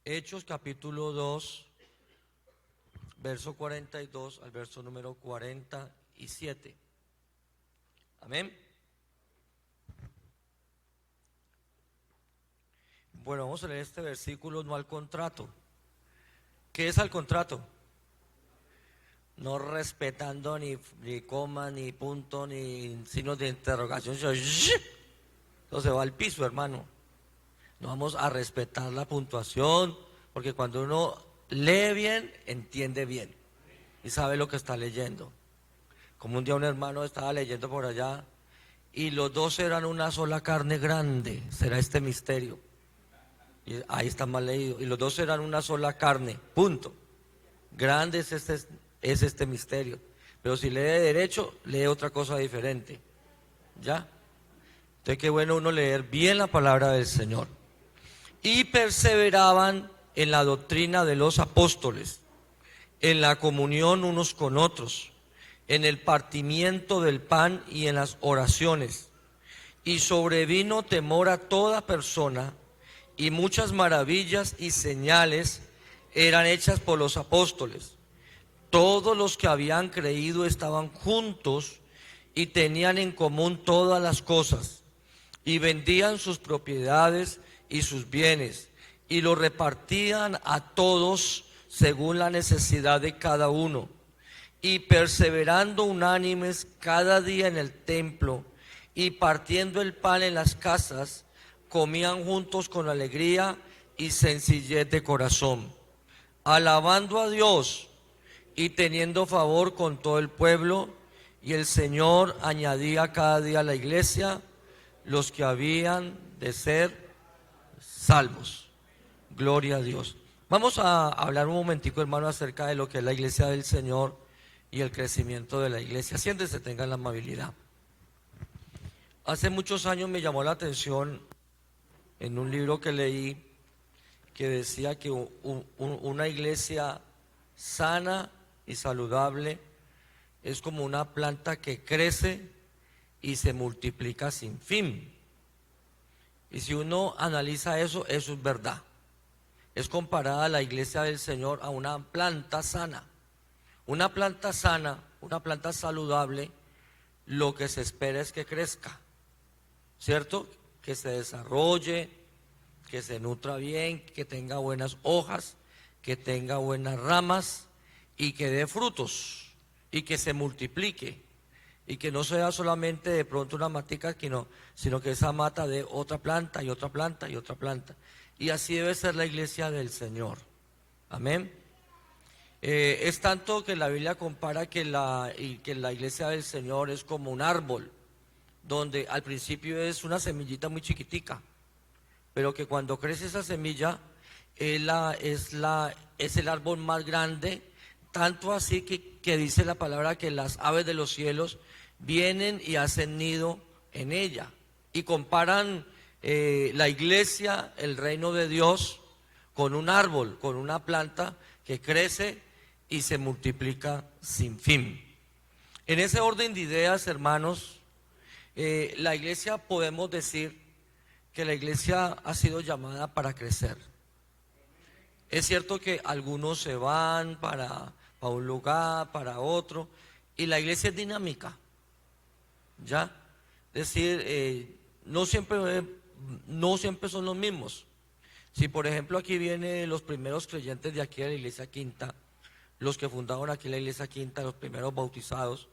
Hechos capítulo 2, verso 42 al verso número 47. Amén. Bueno, vamos a leer este versículo, no al contrato. ¿Qué es al contrato? No respetando ni coma, ni punto, ni signos de interrogación. Entonces va al piso, hermano. No vamos a respetar la puntuación, porque cuando uno lee bien, entiende bien y sabe lo que está leyendo. Como un día un hermano estaba leyendo por allá y los dos eran una sola carne grande. Será este misterio. Y ahí está mal leído. Y los dos eran una sola carne, punto. Grande es este misterio. Pero si lee derecho, lee otra cosa diferente. ¿Ya? Entonces qué bueno uno leer bien la palabra del Señor. Y perseveraban en la doctrina de los apóstoles, en la comunión unos con otros, en el partimiento del pan y en las oraciones. Y sobrevino temor a toda persona, y muchas maravillas y señales eran hechas por los apóstoles. Todos los que habían creído estaban juntos y tenían en común todas las cosas, y vendían sus propiedades y sus bienes, y lo repartían a todos según la necesidad de cada uno. Y perseverando unánimes cada día en el templo, y partiendo el pan en las casas, comían juntos con alegría y sencillez de corazón, alabando a Dios y teniendo favor con todo el pueblo. Y el Señor añadía cada día a la iglesia los que habían de ser salvos. Gloria a Dios. Vamos a hablar un momentico, hermano, acerca de lo que es la iglesia del Señor y el crecimiento de la iglesia. Siéntese, tengan la amabilidad. Hace muchos años me llamó la atención en un libro que leí que decía que una iglesia sana y saludable es como una planta que crece y se multiplica sin fin. Y si uno analiza eso, eso es verdad. Es comparada la iglesia del Señor a una planta sana. Una planta sana, una planta saludable, lo que se espera es que crezca, ¿cierto? Que se desarrolle, que se nutra bien, que tenga buenas hojas, que tenga buenas ramas y que dé frutos y que se multiplique y que no sea solamente de pronto una matica, sino que esa mata dé otra planta y otra planta y otra planta. Y así debe ser la iglesia del Señor. Amén. Es tanto que la Biblia compara que la iglesia del Señor es como un árbol, donde al principio es una semillita muy chiquitica, pero que cuando crece esa semilla es el árbol más grande, tanto así que dice la palabra que las aves de los cielos vienen y hacen nido en ella. Y comparan la iglesia, el reino de Dios, con un árbol, con una planta que crece y se multiplica sin fin. En ese orden de ideas, hermanos, la iglesia, podemos decir que la iglesia ha sido llamada para crecer. Es cierto que algunos se van para un lugar, para otro, y la iglesia es dinámica, ¿ya? Es decir, no siempre son los mismos. Si por ejemplo aquí vienen los primeros creyentes de aquí de la iglesia Quinta, los que fundaron aquí la iglesia Quinta, los primeros bautizados,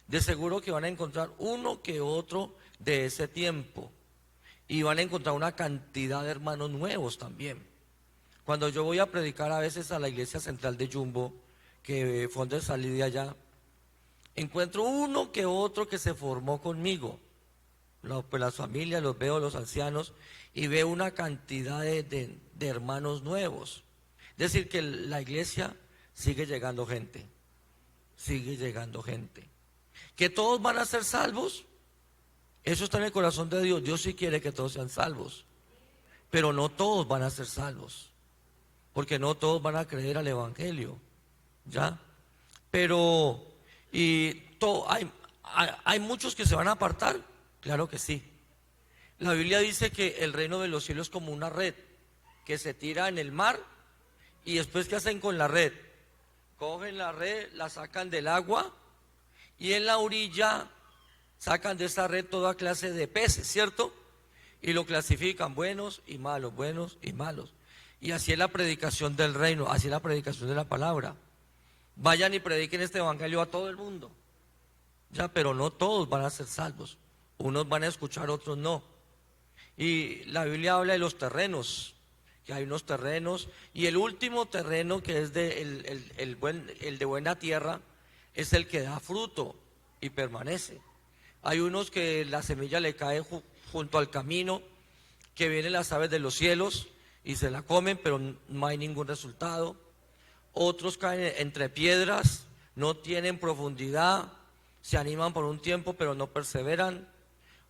de seguro que van a encontrar uno que otro de ese tiempo, y van a encontrar una cantidad de hermanos nuevos también. Cuando yo voy a predicar a veces a la iglesia central de Jumbo, que fue donde salí de allá, encuentro uno que otro que se formó conmigo. Pues las familias, los veo, los ancianos, y veo una cantidad de hermanos nuevos. Es decir, que la iglesia sigue llegando gente, sigue llegando gente. ¿Que todos van a ser salvos? Eso está en el corazón de Dios. Dios sí quiere que todos sean salvos, pero no todos van a ser salvos, porque no todos van a creer al evangelio, ¿ya? Pero, hay muchos que se van a apartar, claro que sí. La Biblia dice que el reino de los cielos es como una red que se tira en el mar Y después, ¿qué hacen con la red? Cogen la red, la sacan del agua y en la orilla sacan de esa red toda clase de peces, ¿cierto? Y lo clasifican buenos y malos, buenos y malos. Y así es la predicación del reino, así es la predicación de la palabra. Vayan y prediquen este evangelio a todo el mundo. Ya, pero no todos van a ser salvos. Unos van a escuchar, otros no. Y la Biblia habla de los terrenos, que hay unos terrenos, y el último terreno, que es el de buena tierra, es el que da fruto y permanece. Hay unos que la semilla le cae junto al camino, que vienen las aves de los cielos y se la comen, pero no hay ningún resultado. Otros caen entre piedras, no tienen profundidad, se animan por un tiempo, pero no perseveran.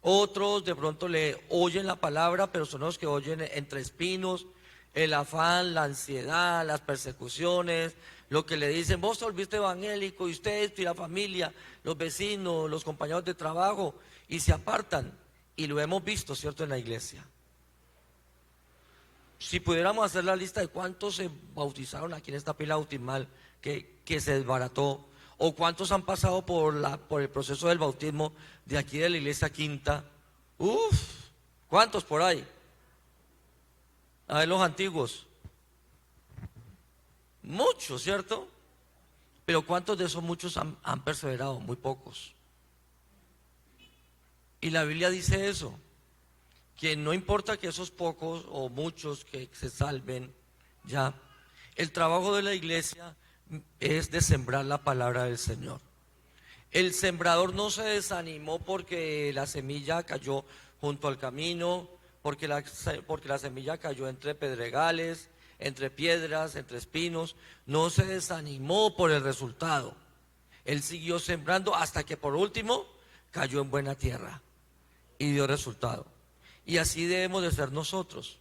Otros de pronto le oyen la palabra, pero son los que oyen entre espinos, el afán, la ansiedad, las persecuciones, lo que le dicen: vos te volviste evangélico, y usted, y la familia, los vecinos, los compañeros de trabajo, y se apartan. Y lo hemos visto, ¿cierto?, en la iglesia. Si pudiéramos hacer la lista de cuántos se bautizaron aquí en esta pila bautismal que se desbarató, o cuántos han pasado por el proceso del bautismo de aquí de la iglesia Quinta, ¿cuántos por ahí? A ver, los antiguos, muchos, ¿cierto? Pero ¿cuántos de esos muchos han perseverado? Muy pocos. Y la Biblia dice eso, que no importa que esos pocos o muchos que se salven, ya, el trabajo de la iglesia es de sembrar la palabra del Señor. El sembrador no se desanimó porque la semilla cayó junto al camino, porque la semilla cayó entre pedregales, entre piedras, entre espinos. No se desanimó por el resultado. Él siguió sembrando hasta que por último cayó en buena tierra y dio resultado. Y así debemos de ser nosotros,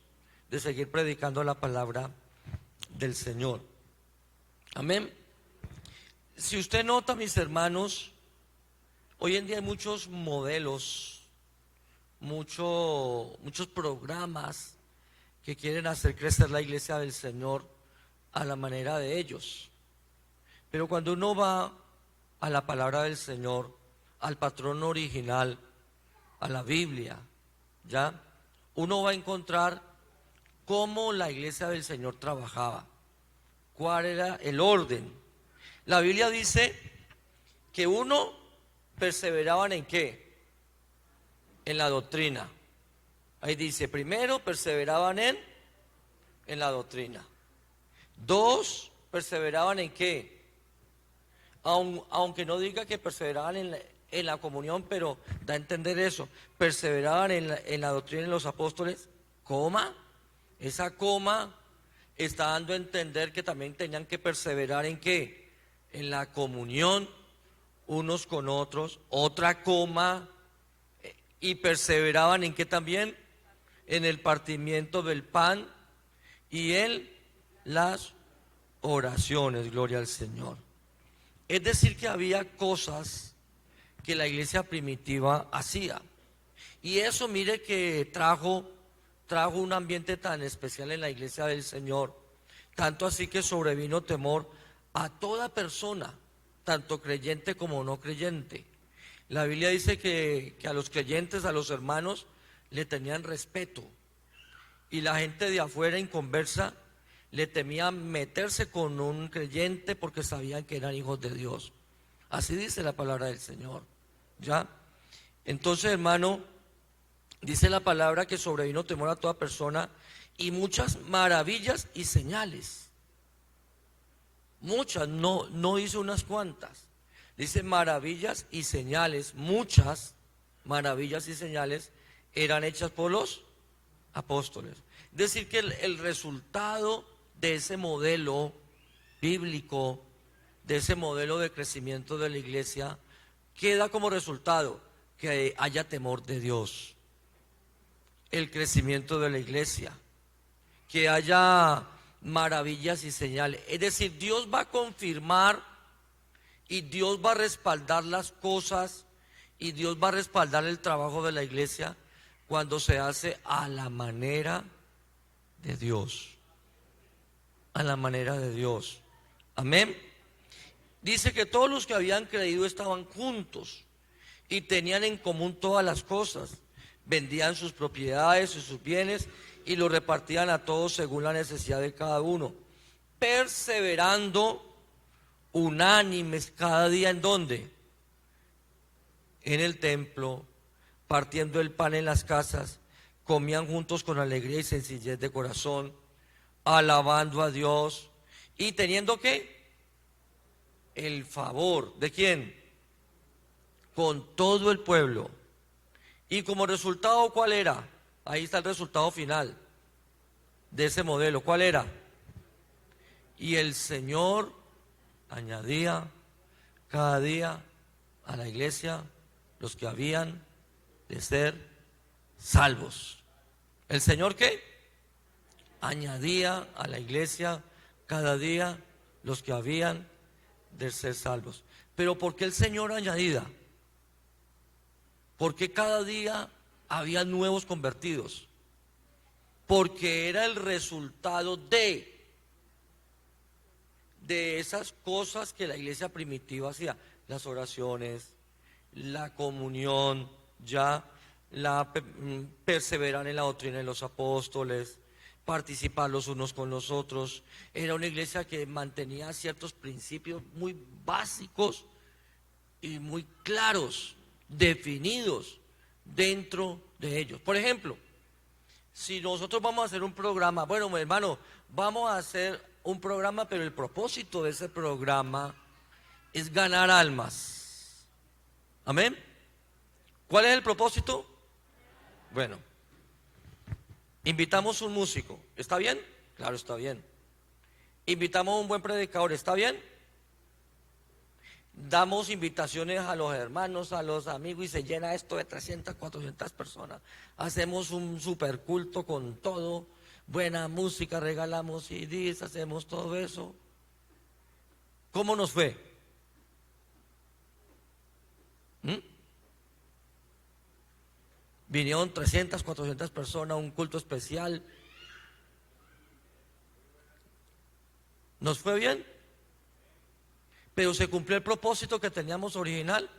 de seguir predicando la palabra del Señor. Amén. Si usted nota, mis hermanos, hoy en día hay muchos modelos, muchos programas que quieren hacer crecer la iglesia del Señor a la manera de ellos. Pero cuando uno va a la palabra del Señor, al patrón original, a la Biblia, ¿ya? Uno va a encontrar cómo la iglesia del Señor trabajaba, cuál era el orden. La Biblia dice que uno perseveraban en ¿qué? En la doctrina. Ahí dice, primero perseveraban en la doctrina. Dos, perseveraban en ¿qué? Aunque no diga que perseveraban en la comunión, pero da a entender eso. Perseveraban en la doctrina de los apóstoles, esa coma está dando a entender que también tenían que perseverar en ¿qué? En la comunión unos con otros, otra coma, y perseveraban en ¿qué también? En el partimiento del pan y en las oraciones, gloria al Señor. Es decir, que había cosas que la iglesia primitiva hacía. Y eso, mire, que trajo un ambiente tan especial en la iglesia del Señor, tanto así que sobrevino temor a toda persona, tanto creyente como no creyente. La Biblia dice que a los creyentes, a los hermanos, le tenían respeto, y la gente de afuera inconversa le temía meterse con un creyente porque sabían que eran hijos de Dios. Así dice la palabra del Señor, ¿ya? Entonces, hermano, dice la palabra que sobrevino temor a toda persona y muchas maravillas y señales. Muchas, no hizo unas cuantas. Dice maravillas y señales, muchas maravillas y señales eran hechas por los apóstoles. Es decir, que el resultado de ese modelo bíblico, de ese modelo de crecimiento de la iglesia, queda como resultado que haya temor de Dios, el crecimiento de la iglesia, que haya maravillas y señales. Es decir, Dios va a confirmar y Dios va a respaldar las cosas y Dios va a respaldar el trabajo de la iglesia cuando se hace a la manera de Dios. a la manera de Dios. Amén. Dice que todos los que habían creído estaban juntos y tenían en común todas las cosas. Vendían sus propiedades y sus bienes y los repartían a todos según la necesidad de cada uno, perseverando unánimes cada día. ¿En dónde? En el templo, partiendo el pan en las casas, comían juntos con alegría y sencillez de corazón, alabando a Dios y teniendo ¿qué? El favor ¿de quién? Con todo el pueblo. Y como resultado, ¿cuál era? Ahí está el resultado final de ese modelo. ¿Cuál era? Y el Señor añadía cada día a la iglesia los que habían de ser salvos. ¿El Señor qué? Añadía a la iglesia cada día los que habían de ser salvos. Pero ¿por qué el Señor añadía? Porque cada día había nuevos convertidos. Porque era el resultado de esas cosas que la iglesia primitiva hacía: las oraciones, la comunión, perseverar en la doctrina de los apóstoles, participar los unos con los otros. Era una iglesia que mantenía ciertos principios muy básicos y muy claros, definidos dentro de ellos. Por ejemplo, si nosotros vamos a hacer un programa, bueno, hermano, vamos a hacer un programa, pero el propósito de ese programa es ganar almas. Amén. ¿Cuál es el propósito? Bueno, invitamos un músico, ¿está bien? Claro, está bien. Invitamos a un buen predicador, ¿está bien? Damos invitaciones a los hermanos, a los amigos, y se llena esto de 300, 400 personas. Hacemos un super culto con todo, buena música, regalamos CDs, hacemos todo eso. ¿Cómo nos fue? Vinieron 300, 400 personas, un culto especial. ¿Nos fue bien? Pero se cumplió el propósito que teníamos original.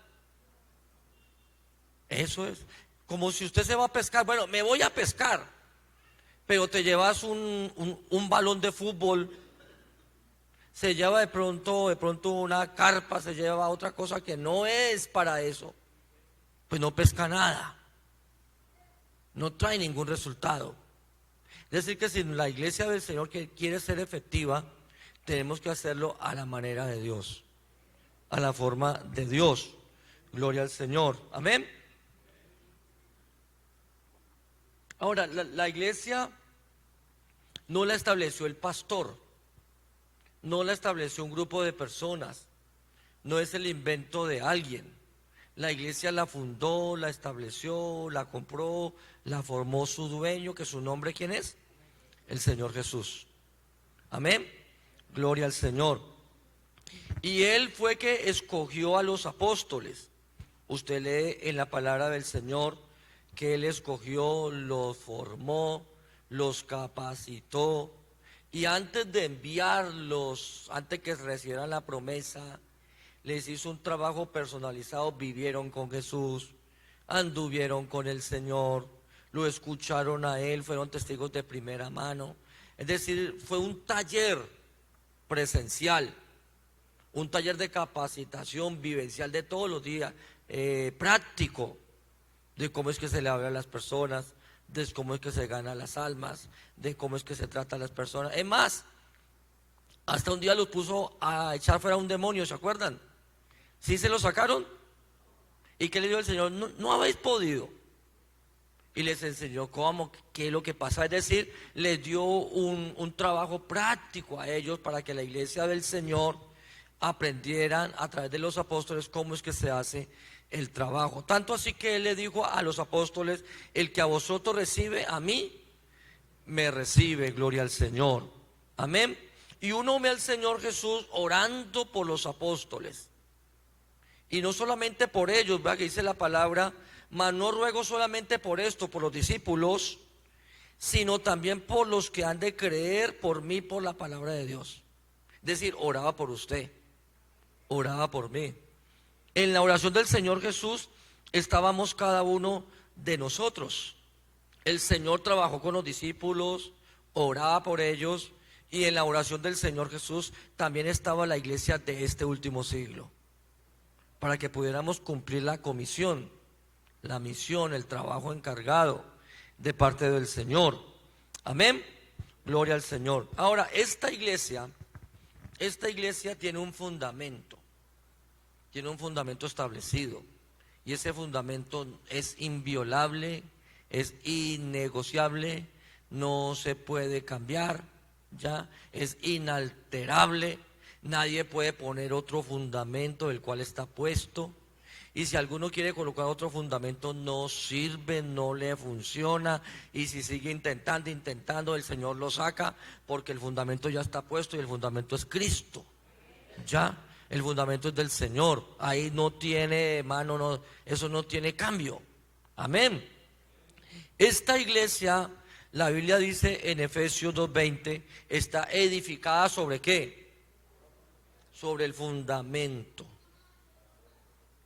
Eso es. Como si usted se va a pescar. Bueno, me voy a pescar, pero te llevas un balón de fútbol, se lleva de pronto una carpa, se lleva otra cosa que no es para eso, pues no pesca nada, no trae ningún resultado. Es decir, que si la iglesia del Señor que quiere ser efectiva, tenemos que hacerlo a la manera de Dios, a la forma de Dios. Gloria al Señor. Amén. Ahora, la iglesia no la estableció el pastor, no la estableció un grupo de personas, no es el invento de alguien. La iglesia la fundó, la estableció, la compró, la formó su dueño, que su nombre ¿quién es? El Señor Jesús. Amén. Gloria al Señor. Y Él fue que escogió a los apóstoles. Usted lee en la palabra del Señor que Él escogió, los formó, los capacitó, y antes de enviarlos, antes que recibieran la promesa, les hizo un trabajo personalizado. Vivieron con Jesús, anduvieron con el Señor, lo escucharon a Él, fueron testigos de primera mano. Es decir, fue un taller presencial, un taller de capacitación vivencial de todos los días, práctico, de cómo es que se le habla a las personas, de cómo es que se ganan las almas, de cómo es que se trata a las personas. Es más, hasta un día los puso a echar fuera un demonio, ¿se acuerdan? ¿Sí se lo sacaron? ¿Y qué le dijo el Señor? No, no habéis podido. Y les enseñó cómo, qué es lo que pasa. Es decir, les dio un trabajo práctico a ellos para que la iglesia del Señor aprendieran a través de los apóstoles cómo es que se hace el trabajo. Tanto así que Él le dijo a los apóstoles: el que a vosotros recibe, a mí me recibe. Gloria al Señor. Amén. Y uno ve al Señor Jesús orando por los apóstoles. Y no solamente por ellos, ¿verdad? Que dice la palabra: mas no ruego solamente por esto, por los discípulos, sino también por los que han de creer por mí, por la palabra de Dios. Es decir, oraba por usted, oraba por mí. En la oración del Señor Jesús estábamos cada uno de nosotros. El Señor trabajó con los discípulos, oraba por ellos, y en la oración del Señor Jesús también estaba la iglesia de este último siglo, para que pudiéramos cumplir la comisión, la misión, el trabajo encargado de parte del Señor. Amén. Gloria al Señor. Ahora, esta iglesia tiene un fundamento establecido, y ese fundamento es inviolable, es innegociable, no se puede cambiar, ya es inalterable. Nadie puede poner otro fundamento del cual está puesto. Y si alguno quiere colocar otro fundamento, no sirve, no le funciona. Y si sigue intentando, el Señor lo saca, porque el fundamento ya está puesto y el fundamento es Cristo. Ya, el fundamento es del Señor. Ahí no tiene, hermano, no, eso no tiene cambio. Amén. Esta iglesia, la Biblia dice en Efesios 2:20, está edificada ¿sobre qué? Sobre el fundamento.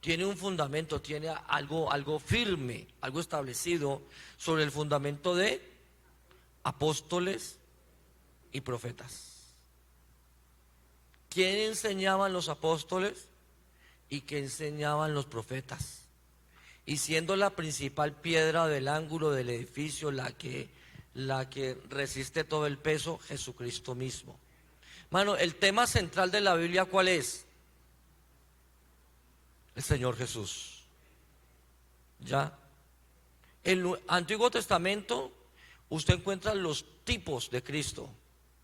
Tiene un fundamento, tiene algo firme, algo establecido sobre el fundamento de apóstoles y profetas. ¿Quién enseñaban los apóstoles y qué enseñaban los profetas? Y siendo la principal piedra del ángulo del edificio, la que resiste todo el peso, Jesucristo mismo. Mano, el tema central de la Biblia, ¿cuál es? El Señor Jesús. Ya. En el Antiguo Testamento usted encuentra los tipos de Cristo,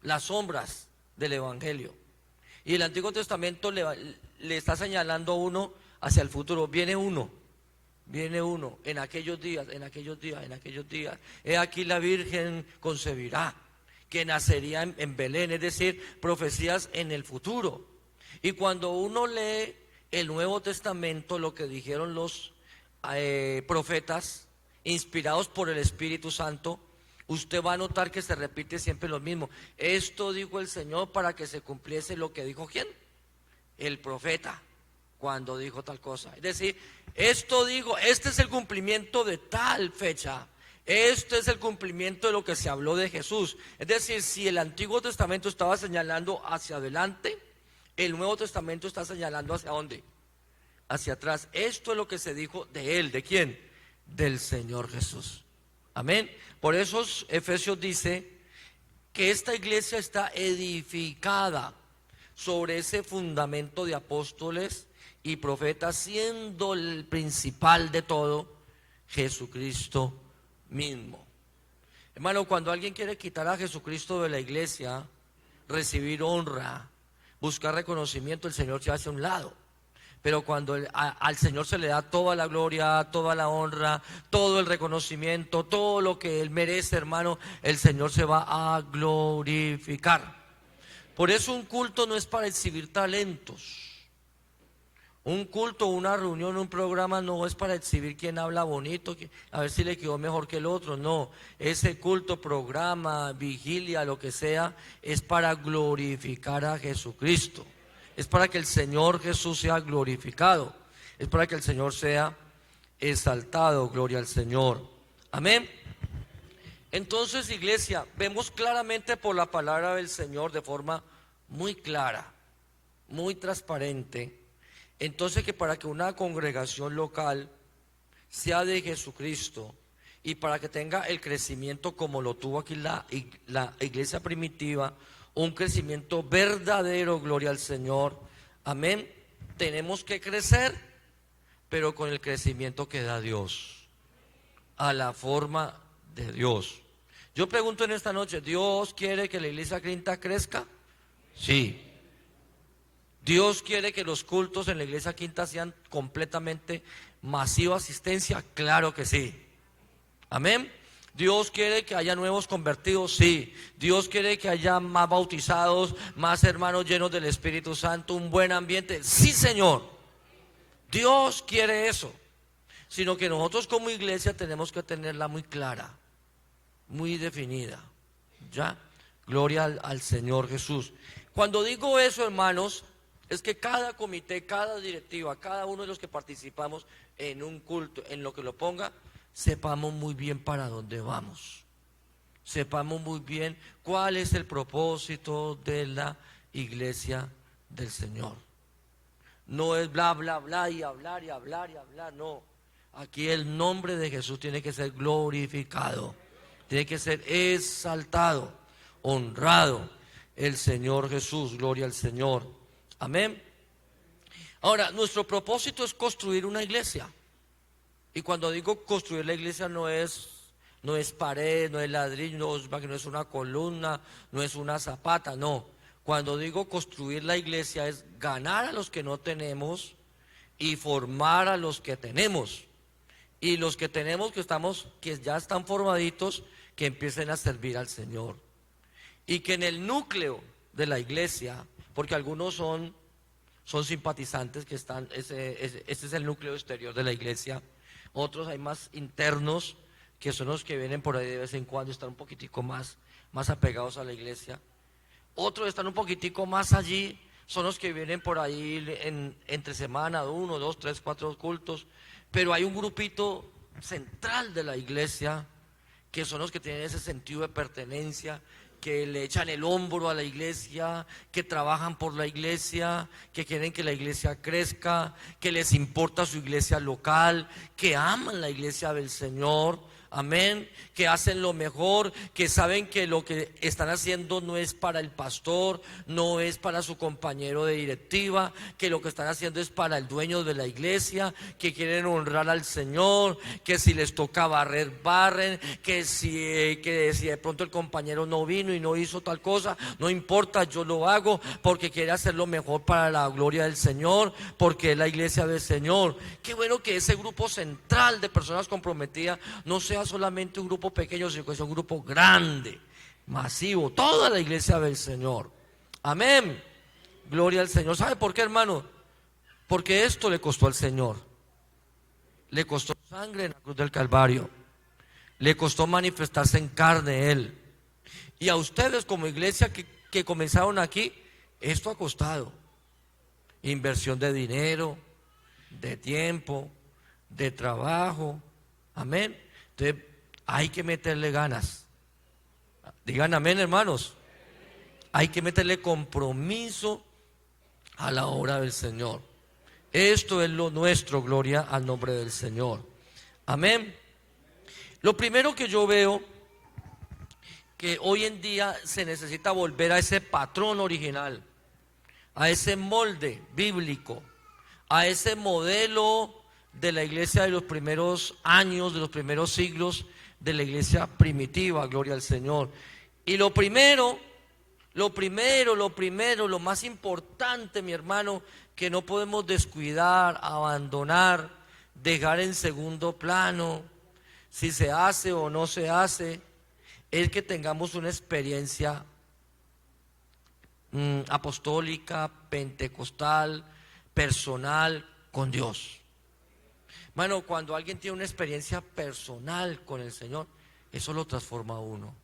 las sombras del Evangelio. Y el Antiguo Testamento le está señalando uno hacia el futuro. Viene uno en aquellos días. He aquí la Virgen concebirá, que nacería en Belén, es decir, profecías en el futuro. Y cuando uno lee el Nuevo Testamento, lo que dijeron los profetas, inspirados por el Espíritu Santo, usted va a notar que se repite siempre lo mismo. Esto dijo el Señor para que se cumpliese lo que dijo ¿quién? El profeta, cuando dijo tal cosa. Es decir, esto digo, este es el cumplimiento de tal fecha. Este es el cumplimiento de lo que se habló de Jesús. Es decir, si el Antiguo Testamento estaba señalando hacia adelante, el Nuevo Testamento está señalando hacia dónde, hacia atrás. Esto es lo que se dijo de él. ¿De quién? Del Señor Jesús. Amén. Por eso Efesios dice que esta iglesia está edificada sobre ese fundamento de apóstoles y profetas, siendo el principal de todo Jesucristo mismo. Hermano, cuando alguien quiere quitar a Jesucristo de la iglesia, recibir honra, buscar reconocimiento, el Señor se hace a un lado. Pero cuando al Señor se le da toda la gloria, toda la honra, todo el reconocimiento, todo lo que Él merece, hermano, el Señor se va a glorificar. Por eso un culto no es para exhibir talentos. Un culto, una reunión, un programa no es para exhibir quién habla bonito, a ver si le quedó mejor que el otro. No, ese culto, programa, vigilia, lo que sea, es para glorificar a Jesucristo. Es para que el Señor Jesús sea glorificado. Es para que el Señor sea exaltado. Gloria al Señor. Amén. Entonces, iglesia, vemos claramente por la palabra del Señor de forma muy clara, muy transparente. Entonces, que para que una congregación local sea de Jesucristo y para que tenga el crecimiento como lo tuvo aquí la iglesia primitiva, un crecimiento verdadero, gloria al Señor, amén, tenemos que crecer, pero con el crecimiento que da Dios, a la forma de Dios. Yo pregunto en esta noche, ¿Dios quiere que la iglesia Quinta crezca? Sí. ¿Dios quiere que los cultos en la iglesia Quinta sean completamente masiva asistencia? Claro que sí. Amén. ¿Dios quiere que haya nuevos convertidos? Sí. ¿Dios quiere que haya más bautizados, más hermanos llenos del Espíritu Santo, un buen ambiente? Sí, Señor. Dios quiere eso. Sino que nosotros como iglesia tenemos que tenerla muy clara. muy definida. ¿Ya? Gloria al Señor Jesús. Cuando digo eso, hermanos, es que cada comité, cada directiva, cada uno de los que participamos en un culto, en lo que lo ponga, sepamos muy bien para dónde vamos. Sepamos muy bien cuál es el propósito de la iglesia del Señor. No es bla, bla, bla y hablar y hablar y hablar, no. Aquí el nombre de Jesús tiene que ser glorificado, tiene que ser exaltado, honrado el Señor Jesús, gloria al Señor. Amén. Ahora, nuestro propósito es construir una iglesia. Y cuando digo construir la iglesia no es pared, no es ladrillo, no es una columna, no es una zapata, no. Cuando digo construir la iglesia es ganar a los que no tenemos y formar a los que tenemos. Y los que tenemos que ya están formaditos, que empiecen a servir al Señor. Y que en el núcleo de la iglesia, porque algunos son simpatizantes que están, este es el núcleo exterior de la iglesia. Otros hay más internos, que son los que vienen por ahí de vez en cuando, están un poquitico más apegados a la iglesia. Otros están un poquitico más allí, son los que vienen por ahí entre semana, 1, 2, 3, 4 cultos. Pero hay un grupito central de la iglesia, que son los que tienen ese sentido de pertenencia, que le echan el hombro a la iglesia, que trabajan por la iglesia, que quieren que la iglesia crezca, que les importa su iglesia local, que aman la iglesia del Señor. Amén, que hacen lo mejor, que saben que lo que están haciendo no es para el pastor, no es para su compañero de directiva, que lo que están haciendo es para el dueño de la iglesia, que quieren honrar al Señor, que si les toca barrer, barren, que si de pronto el compañero no vino y no hizo tal cosa, no importa, yo lo hago porque quiere hacer lo mejor para la gloria del Señor, porque es la iglesia del Señor. Qué bueno que ese grupo central de personas comprometidas no sea solamente un grupo pequeño, sino que sea un grupo grande, masivo, toda la iglesia del Señor. Amén, gloria al Señor. ¿Sabe por qué, hermano? Porque esto le costó al Señor. Le costó sangre en la cruz del Calvario, le costó manifestarse en carne Él. Y a ustedes como iglesia que comenzaron aquí, esto ha costado inversión de dinero, de tiempo, de trabajo. Amén. Entonces hay que meterle ganas. Digan amén, hermanos. Hay que meterle compromiso a la obra del Señor. Esto es lo nuestro, gloria al nombre del Señor. Amén. Lo primero que yo veo, que hoy en día se necesita volver a ese patrón original, a ese molde bíblico, a ese modelo de la iglesia de los primeros años, de los primeros siglos, de la iglesia primitiva, gloria al Señor. Y lo más importante, mi hermano, que no podemos descuidar, abandonar, dejar en segundo plano, si se hace o no se hace, es que tengamos una experiencia apostólica, pentecostal, personal con Dios. Bueno, cuando alguien tiene una experiencia personal con el Señor, eso lo transforma a uno.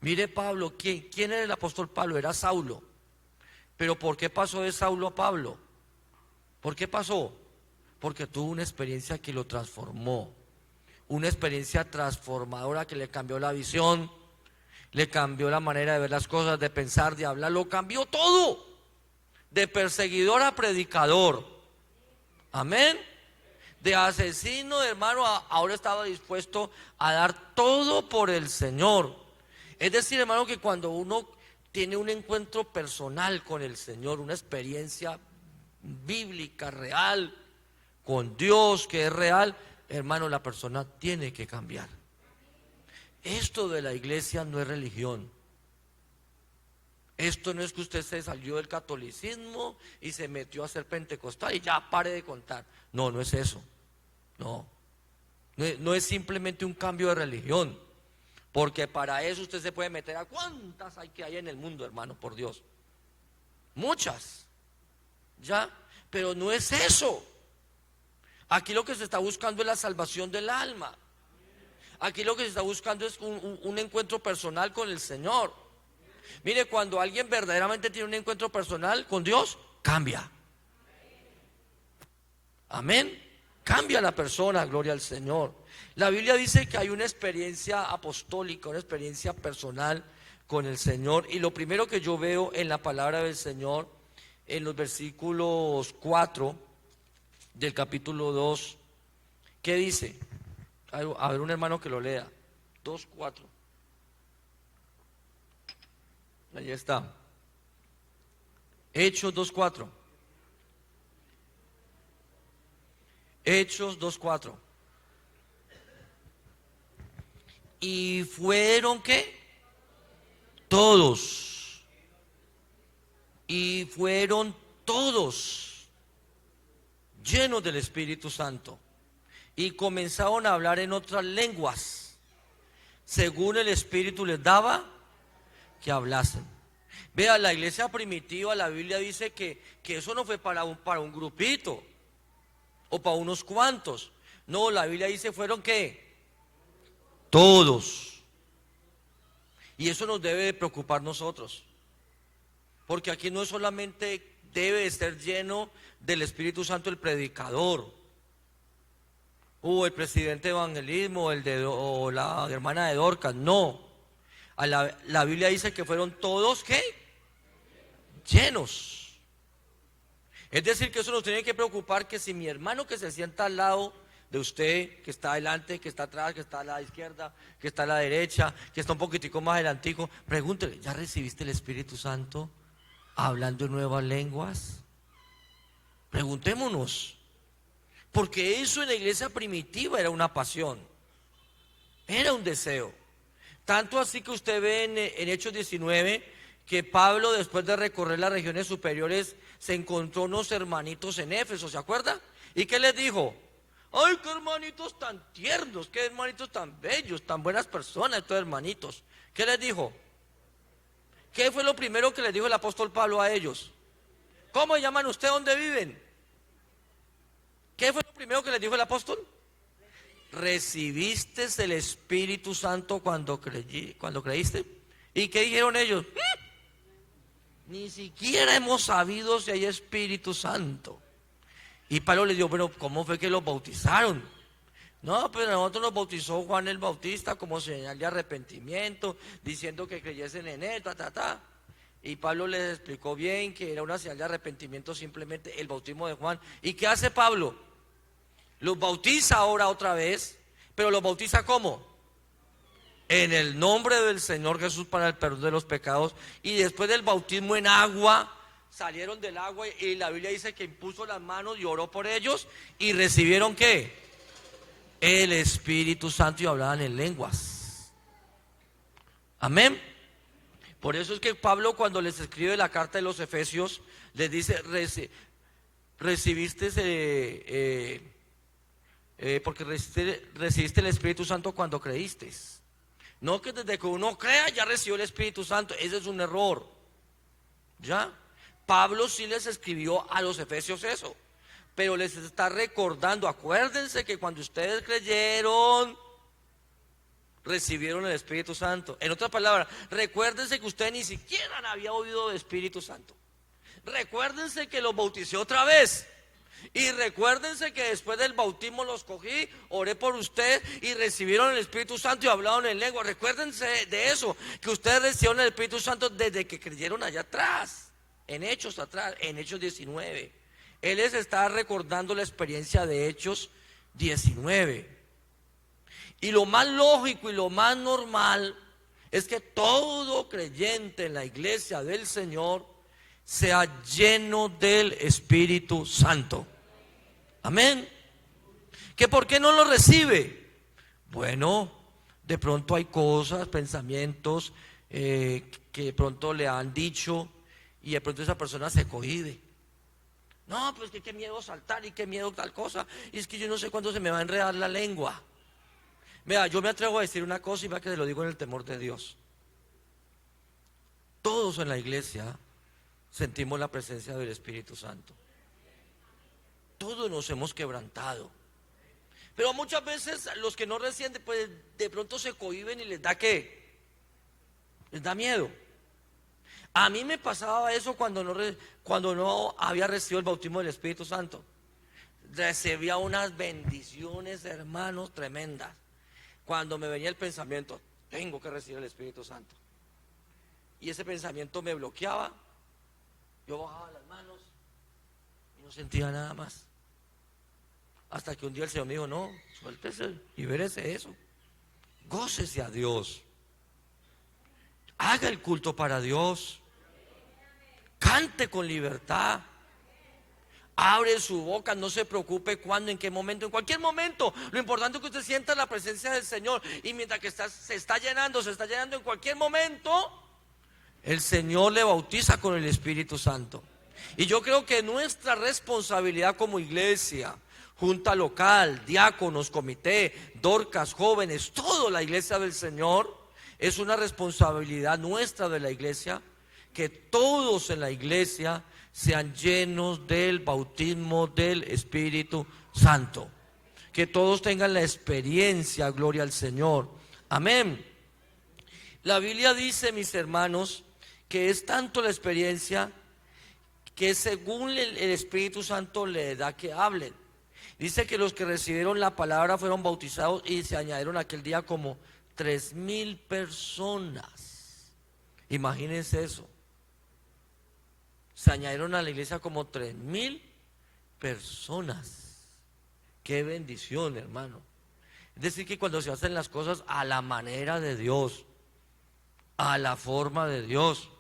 Mire Pablo, ¿quién era el apóstol Pablo? Era Saulo. Pero ¿por qué pasó de Saulo a Pablo? ¿Por qué pasó? Porque tuvo una experiencia que lo transformó. Una experiencia transformadora que le cambió la visión, le cambió la manera de ver las cosas, de pensar, de hablar, lo cambió todo. De perseguidor a predicador. Amén. De asesino, hermano, ahora estaba dispuesto a dar todo por el Señor. Es decir, hermano, que cuando uno tiene un encuentro personal con el Señor, una experiencia bíblica, real, con Dios que es real, hermano, la persona tiene que cambiar. Esto de la iglesia no es religión. Esto no es que usted se salió del catolicismo y se metió a ser pentecostal y ya pare de contar. No, no es eso. No es simplemente un cambio de religión, porque para eso usted se puede meter a cuántas hay que hay en el mundo, hermano, por Dios. Muchas, ya, pero no es eso. Aquí lo que se está buscando es la salvación del alma. Aquí lo que se está buscando es un encuentro personal con el Señor. Mire, cuando alguien verdaderamente tiene un encuentro personal con Dios, cambia. Amén. Cambia la persona, gloria al Señor. La Biblia dice que hay una experiencia apostólica, una experiencia personal con el Señor. Y lo primero que yo veo en la palabra del Señor, en los versículos 4 del capítulo 2, ¿qué dice? A ver, un hermano que lo lea. 2:4. Ahí está. Hechos 2:4. Hechos 2:4. Y fueron ¿qué? Todos. Y fueron todos llenos del Espíritu Santo. Y comenzaron a hablar en otras lenguas, según el Espíritu les daba que hablasen. Vea, la iglesia primitiva, la Biblia dice que eso no fue para un grupito o para unos cuantos. No, la Biblia dice fueron ¿qué? Todos. Y eso nos debe de preocupar nosotros, porque aquí no solamente debe estar lleno del Espíritu Santo el predicador, o el presidente de evangelismo, o la hermana de Dorcas. No, la Biblia dice que fueron todos ¿qué? Llenos. Es decir, que eso nos tiene que preocupar, que si mi hermano que se sienta al lado de usted, que está adelante, que está atrás, que está a la izquierda, que está a la derecha, que está un poquitico más adelantico, pregúntele, ¿ya recibiste el Espíritu Santo hablando en nuevas lenguas? Preguntémonos, porque eso en la iglesia primitiva era una pasión, era un deseo. Tanto así que usted ve en Hechos 19 que Pablo, después de recorrer las regiones superiores, se encontró unos hermanitos en Éfeso, ¿se acuerda? ¿Y qué les dijo? ¡Ay, qué hermanitos tan tiernos, qué hermanitos tan bellos, tan buenas personas estos hermanitos! ¿Qué les dijo? ¿Qué fue lo primero que les dijo el apóstol Pablo a ellos? ¿Cómo llaman ustedes? ¿Dónde viven? ¿Qué fue lo primero que les dijo el apóstol? ¿Recibiste el Espíritu Santo cuando creíste? ¿Y qué dijeron ellos? Ni siquiera hemos sabido si hay Espíritu Santo. Y Pablo les dijo, pero ¿cómo fue que los bautizaron? No, pero nosotros nos bautizó Juan el Bautista como señal de arrepentimiento, diciendo que creyesen en él, Y Pablo les explicó bien que era una señal de arrepentimiento simplemente el bautismo de Juan. ¿Y qué hace Pablo? Los bautiza ahora otra vez, pero los bautiza ¿cómo? En el nombre del Señor Jesús para el perdón de los pecados. Y después del bautismo en agua, salieron del agua y la Biblia dice que impuso las manos y oró por ellos y recibieron ¿qué? El Espíritu Santo y hablaban en lenguas. Amén. Por eso es que Pablo, cuando les escribe la carta de los Efesios, les dice, recibiste porque recibiste el Espíritu Santo cuando creíste. No que desde que uno crea ya recibió el Espíritu Santo. Ese es un error. ¿Ya? Pablo sí les escribió a los Efesios eso, pero les está recordando, acuérdense que cuando ustedes creyeron, recibieron el Espíritu Santo. En otras palabras, recuérdense que ustedes ni siquiera habían oído del Espíritu Santo. Recuérdense que los bauticé otra vez. Y recuérdense que después del bautismo los cogí, oré por ustedes y recibieron el Espíritu Santo y hablaron en lengua. Recuérdense de eso, que ustedes recibieron el Espíritu Santo desde que creyeron allá atrás, en Hechos 19. Él les está recordando la experiencia de Hechos 19. Y lo más lógico y lo más normal es que todo creyente en la iglesia del Señor sea lleno del Espíritu Santo. Amén. ¿Que por qué no lo recibe? Bueno, de pronto hay cosas, pensamientos que de pronto le han dicho y de pronto esa persona se cohíbe. No, pues que qué miedo saltar y qué miedo tal cosa. Y es que yo no sé cuándo se me va a enredar la lengua. Vea, yo me atrevo a decir una cosa y vea que se lo digo en el temor de Dios. Todos en la iglesia sentimos la presencia del Espíritu Santo. Todos nos hemos quebrantado, Pero muchas veces los que no reciben, pues de pronto se cohíben y les da ¿qué? Les da miedo. A mí me pasaba eso cuando no había recibido el bautismo del Espíritu Santo. Recibía unas bendiciones, hermanos, tremendas. Cuando me venía el pensamiento, tengo que recibir el Espíritu Santo, y ese pensamiento me bloqueaba, yo bajaba las manos y no sentía nada más. Hasta que un día el Señor me dijo, no, suéltese, libérese eso, gócese a Dios, haga el culto para Dios, cante con libertad, abre su boca, no se preocupe cuándo, en qué momento, en cualquier momento. Lo importante es que usted sienta la presencia del Señor, y mientras que se está llenando en cualquier momento, el Señor le bautiza con el Espíritu Santo. Y yo creo que nuestra responsabilidad como iglesia, junta local, diáconos, comité, Dorcas, jóvenes, toda la iglesia del Señor, es una responsabilidad nuestra de la iglesia, que todos en la iglesia sean llenos del bautismo del Espíritu Santo, que todos tengan la experiencia, gloria al Señor, amén. La Biblia dice, mis hermanos, que es tanto la experiencia que según el Espíritu Santo le da que hablen. Dice que los que recibieron la palabra fueron bautizados, y se añadieron aquel día como 3,000 personas. Imagínense eso. Se añadieron a la iglesia como 3,000 personas. Qué bendición, hermano. Es decir, que cuando se hacen las cosas a la manera de Dios, a la forma de Dios,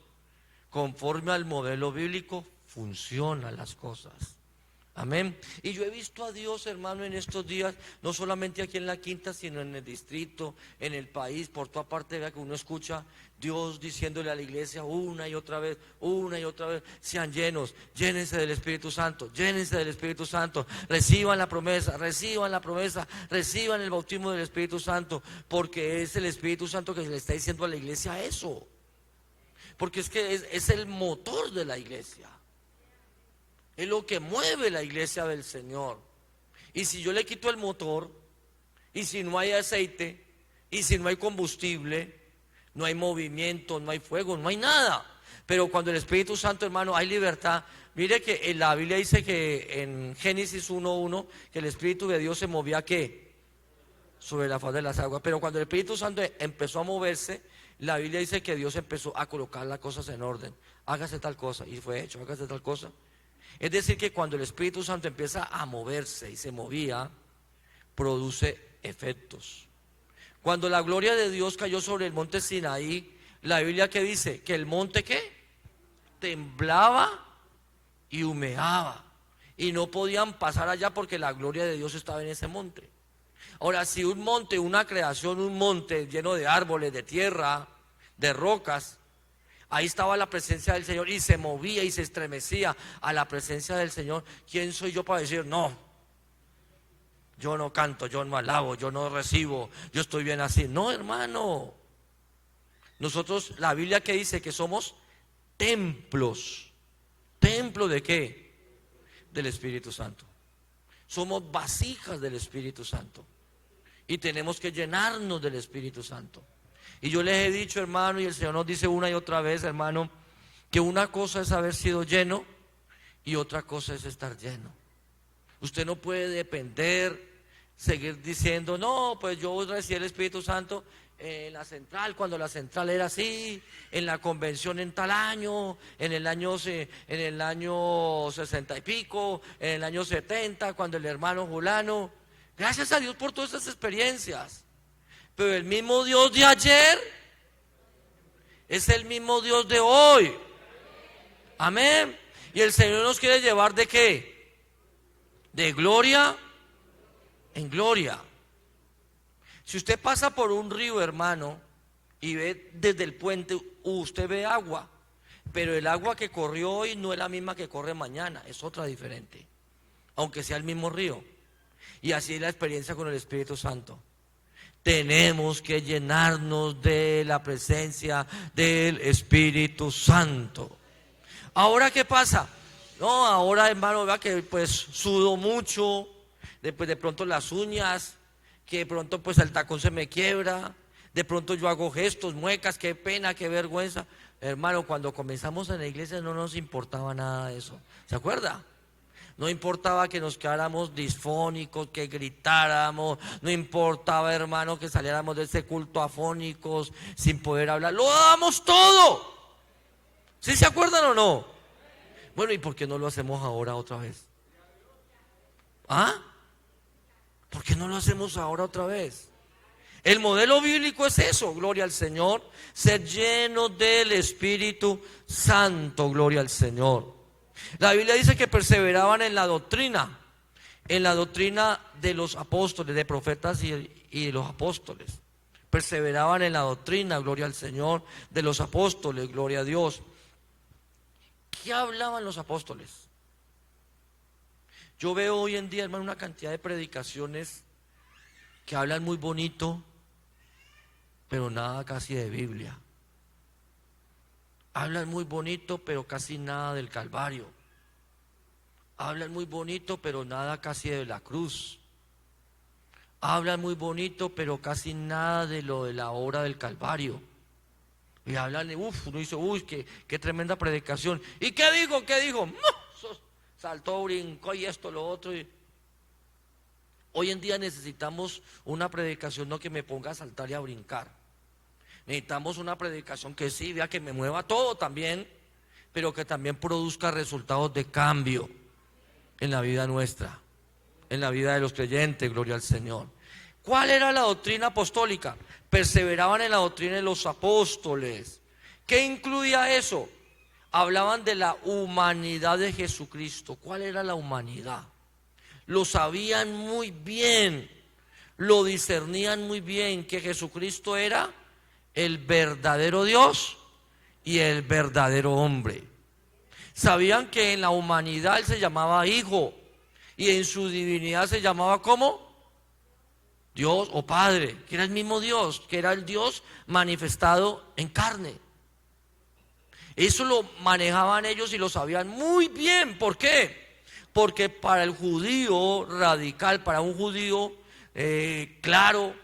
conforme al modelo bíblico, funcionan las cosas. Amén. Y yo he visto a Dios, hermano, en estos días, no solamente aquí en la Quinta, sino en el distrito, en el país, por toda parte. Vea que uno escucha Dios diciéndole a la iglesia una y otra vez, sean llenos, llénense del Espíritu Santo, llénense del Espíritu Santo, reciban la promesa, reciban el bautismo del Espíritu Santo, porque es el Espíritu Santo que le está diciendo a la iglesia eso, porque es que es el motor de la iglesia. Es lo que mueve la iglesia del Señor. Y si yo le quito el motor, y si no hay aceite, y si no hay combustible, no hay movimiento, no hay fuego, no hay nada. Pero cuando el Espíritu Santo, hermano, hay libertad. Mire que en la Biblia dice que en Génesis 1:1 que el Espíritu de Dios se movía ¿qué? Sobre la faz de las aguas. Pero cuando el Espíritu Santo empezó a moverse, la Biblia dice que Dios empezó a colocar las cosas en orden. Hágase tal cosa, y fue hecho, hágase tal cosa. Es decir, que cuando el Espíritu Santo empieza a moverse y se movía, produce efectos. Cuando la gloria de Dios cayó sobre el monte Sinaí, la Biblia que dice que el monte ¿qué? Temblaba y humeaba, y no podían pasar allá porque la gloria de Dios estaba en ese monte. Ahora, si un monte, una creación, un monte lleno de árboles, de tierra, de rocas, ahí estaba la presencia del Señor y se movía y se estremecía a la presencia del Señor, ¿quién soy yo para decir no? Yo no canto, yo no alabo, yo no recibo, yo estoy bien así. No, hermano. Nosotros, la Biblia que dice que somos templos. ¿Templo de qué? Del Espíritu Santo. Somos vasijas del Espíritu Santo, y tenemos que llenarnos del Espíritu Santo. Y yo les he dicho, hermano, y el Señor nos dice una y otra vez, hermano, que una cosa es haber sido lleno y otra cosa es estar lleno. Usted no puede depender, seguir diciendo, no, pues yo recibí el Espíritu Santo en la central, cuando la central era así, en la convención en tal año, en el año 60 y pico, en el año 70, cuando el hermano Julano. Gracias a Dios por todas esas experiencias. Pero el mismo Dios de ayer es el mismo Dios de hoy. Amén. Y el Señor nos quiere llevar ¿de qué? De gloria en gloria. Si usted pasa por un río, hermano, y ve desde el puente, usted ve agua, pero el agua que corrió hoy no es la misma que corre mañana, es otra diferente, aunque sea el mismo río. Y así es la experiencia con el Espíritu Santo. Tenemos que llenarnos de la presencia del Espíritu Santo. Ahora, ¿qué pasa? No, ahora, hermano, vea que pues sudo mucho, después de pronto las uñas, que de pronto pues el tacón se me quiebra, de pronto yo hago gestos, muecas, qué pena, qué vergüenza. Hermano, cuando comenzamos en la iglesia no nos importaba nada de eso, ¿se acuerda? No importaba que nos quedáramos disfónicos, que gritáramos, no importaba, hermano, que saliéramos de ese culto afónicos, sin poder hablar, lo dábamos todo. ¿Sí se acuerdan o no? Bueno, ¿y por qué no lo hacemos ahora otra vez? ¿Ah? ¿Por qué no lo hacemos ahora otra vez? El modelo bíblico es eso, gloria al Señor, ser lleno del Espíritu Santo, gloria al Señor. La Biblia dice que perseveraban en la doctrina de los apóstoles, de profetas y de los apóstoles. Perseveraban en la doctrina, gloria al Señor, de los apóstoles, gloria a Dios. ¿Qué hablaban los apóstoles? Yo veo hoy en día, hermano, una cantidad de predicaciones que hablan muy bonito, pero nada casi de Biblia. Hablan muy bonito, pero casi nada del Calvario. Hablan muy bonito, pero nada casi de la cruz. Hablan muy bonito, pero casi nada de lo de la obra del Calvario. Y hablan, uno dice, qué tremenda predicación. ¿Y qué dijo? ¿Qué dijo? Saltó, brincó y esto, lo otro. Hoy en día necesitamos una predicación no que me ponga a saltar y a brincar. Necesitamos una predicación que sí, vea, que me mueva todo también, pero que también produzca resultados de cambio en la vida nuestra, en la vida de los creyentes, gloria al Señor. ¿Cuál era la doctrina apostólica? Perseveraban en la doctrina de los apóstoles. ¿Qué incluía eso? Hablaban de la humanidad de Jesucristo. ¿Cuál era la humanidad? Lo sabían muy bien, lo discernían muy bien, que Jesucristo era el verdadero Dios y el verdadero hombre. Sabían que en la humanidad Él se llamaba Hijo y en su divinidad se llamaba ¿cómo? Dios o Padre, que era el mismo Dios, que era el Dios manifestado en carne. Eso lo manejaban ellos y lo sabían muy bien. ¿Por qué? Porque para el judío radical, para un judío claro,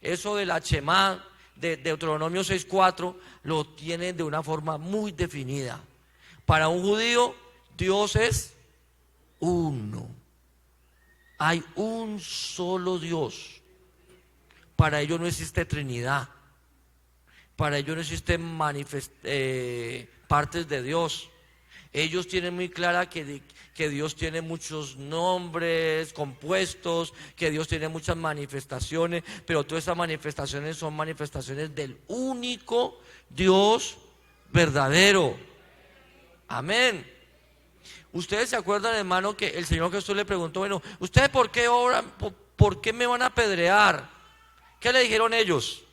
eso de la Shemá, de Deuteronomio 6:4, lo tienen de una forma muy definida. Para un judío, Dios es uno. Hay un solo Dios. Para ellos no existe Trinidad. Para ellos no existen partes de Dios. Ellos tienen muy clara que Dios tiene muchos nombres compuestos, que Dios tiene muchas manifestaciones, pero todas esas manifestaciones son manifestaciones del único Dios verdadero. Amén. Ustedes se acuerdan, hermano, que el Señor Jesús le preguntó, bueno, ¿ustedes por qué oran? ¿Por qué me van a apedrear? ¿Qué le dijeron ellos?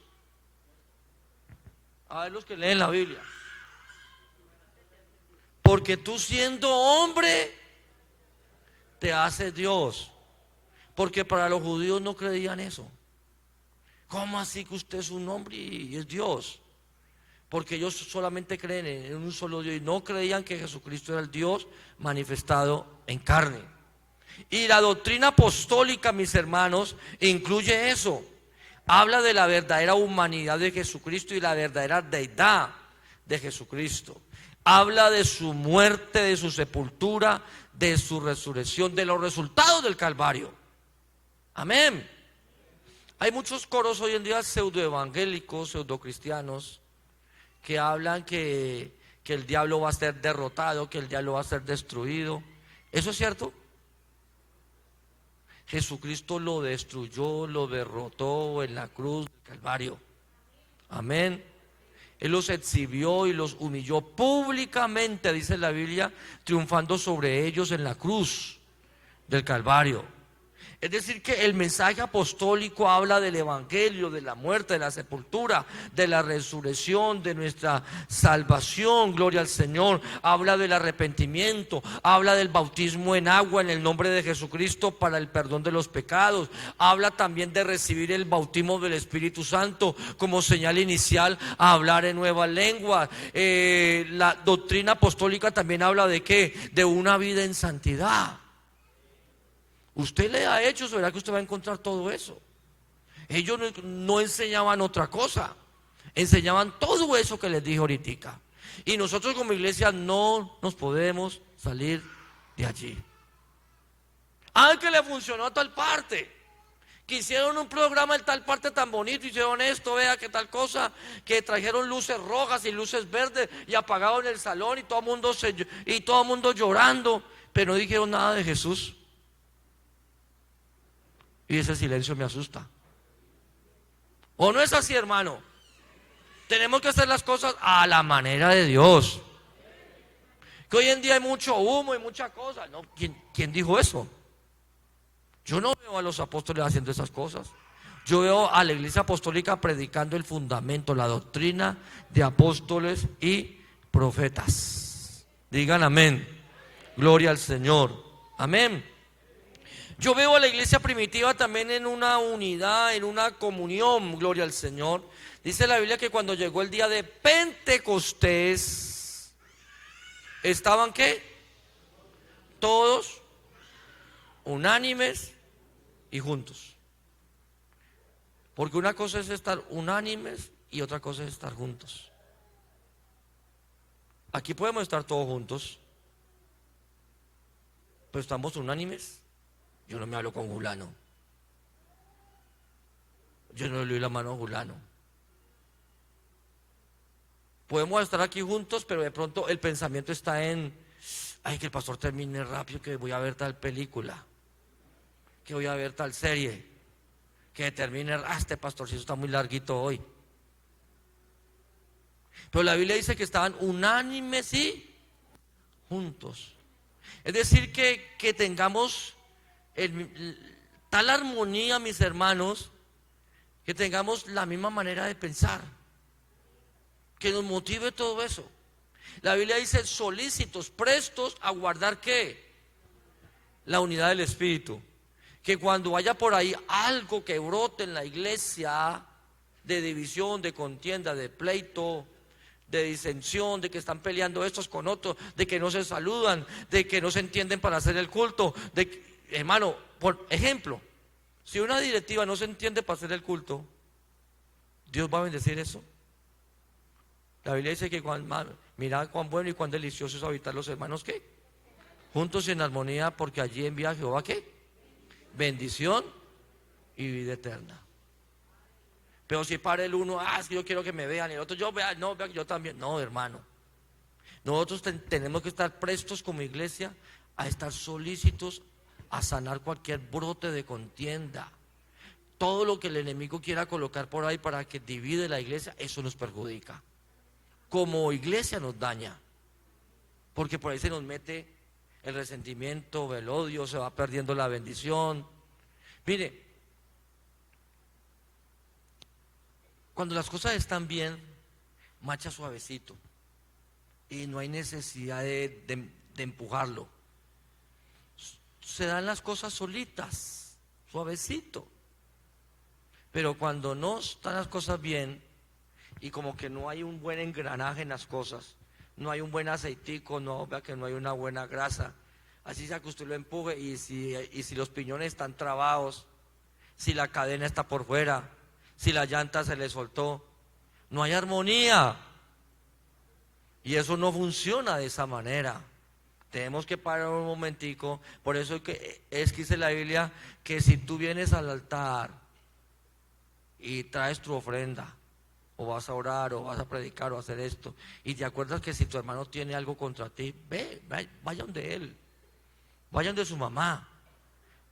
A ver, los que leen la Biblia. Porque tú siendo hombre te haces Dios. Porque para los judíos no creían eso. ¿Cómo así que usted es un hombre y es Dios? Porque ellos solamente creen en un solo Dios y no creían que Jesucristo era el Dios manifestado en carne. Y la doctrina apostólica, mis hermanos, incluye eso. Habla de la verdadera humanidad de Jesucristo y la verdadera deidad de Jesucristo. Habla de su muerte, de su sepultura, de su resurrección, de los resultados del Calvario. Amén. Hay muchos coros hoy en día pseudoevangélicos, pseudocristianos, que hablan que el diablo va a ser derrotado, que el diablo va a ser destruido. ¿Eso es cierto? Jesucristo lo destruyó, lo derrotó en la cruz del Calvario. Amén. Él los exhibió y los humilló públicamente, dice la Biblia, triunfando sobre ellos en la cruz del Calvario. Es decir, que el mensaje apostólico habla del evangelio, de la muerte, de la sepultura, de la resurrección, de nuestra salvación, gloria al Señor. Habla del arrepentimiento, habla del bautismo en agua en el nombre de Jesucristo para el perdón de los pecados. Habla también de recibir el bautismo del Espíritu Santo como señal inicial a hablar en nuevas lenguas. La doctrina apostólica también habla de ¿qué? De una vida en santidad. Usted lea Hechos, verá que usted va a encontrar todo eso. Ellos no enseñaban otra cosa, enseñaban todo eso que les dije ahorita. Y nosotros como iglesia no nos podemos salir de allí. Que le funcionó a tal parte, que hicieron un programa en tal parte tan bonito, hicieron esto, vea que tal cosa, que trajeron luces rojas y luces verdes y apagaron el salón y todo el mundo llorando, pero no dijeron nada de Jesús. Y ese silencio me asusta. ¿O no es así, hermano? Tenemos que hacer las cosas a la manera de Dios. Que hoy en día hay mucho humo y mucha cosa. No, ¿quién dijo eso? Yo no veo a los apóstoles haciendo esas cosas. Yo veo a la iglesia apostólica predicando el fundamento, la doctrina de apóstoles y profetas. Digan amén. Gloria al Señor. Amén. Yo veo a la iglesia primitiva también en una unidad, en una comunión, gloria al Señor. Dice la Biblia que cuando llegó el día de Pentecostés, ¿estaban qué? Todos unánimes y juntos. Porque una cosa es estar unánimes y otra cosa es estar juntos. Aquí podemos estar todos juntos, pero estamos unánimes. Yo no me hablo con Julano. Yo no le doy la mano a Julano. Podemos estar aquí juntos, pero de pronto el pensamiento está en: ay, que el pastor termine rápido, que voy a ver tal película, que voy a ver tal serie, que termine, este pastorcito está muy larguito hoy. Pero la Biblia dice que estaban unánimes y juntos. Es decir, que tengamos tal armonía, mis hermanos, que tengamos la misma manera de pensar, que nos motive todo eso. La Biblia dice: solícitos, prestos a guardar ¿qué? La unidad del Espíritu. Que cuando haya por ahí algo que brote en la iglesia, de división, de contienda, de pleito, de disensión, de que están peleando estos con otros, de que no se saludan, de que no se entienden para hacer el culto, hermano, por ejemplo, si una directiva no se entiende para hacer el culto, ¿Dios va a bendecir eso? La Biblia dice que mirad cuán bueno y cuán delicioso es habitar los hermanos ¿qué? Juntos y en armonía, porque allí envía Jehová ¿qué? Bendición y vida eterna. Pero si para el uno, es que yo quiero que me vean, y el otro, vea que yo también. No, hermano. Nosotros tenemos que estar prestos como iglesia a estar solícitos a sanar cualquier brote de contienda. Todo lo que el enemigo quiera colocar por ahí para que divide la iglesia, eso nos perjudica. Como iglesia nos daña, porque por ahí se nos mete el resentimiento, el odio, se va perdiendo la bendición. Mire, cuando las cosas están bien, marcha suavecito y no hay necesidad de empujarlo. Se dan las cosas solitas, suavecito. Pero cuando no están las cosas bien y como que no hay un buen engranaje en las cosas, no hay un buen aceitico, no, vea que no hay una buena grasa, así sea que usted lo empuje y si los piñones están trabados, si la cadena está por fuera, si la llanta se le soltó, no hay armonía. Y eso no funciona de esa manera. Tenemos que parar un momentico. Por eso es que dice la Biblia que si tú vienes al altar y traes tu ofrenda, o vas a orar, o vas a predicar, o a hacer esto, y te acuerdas que si tu hermano tiene algo contra ti, vayan de él, vayan de su mamá,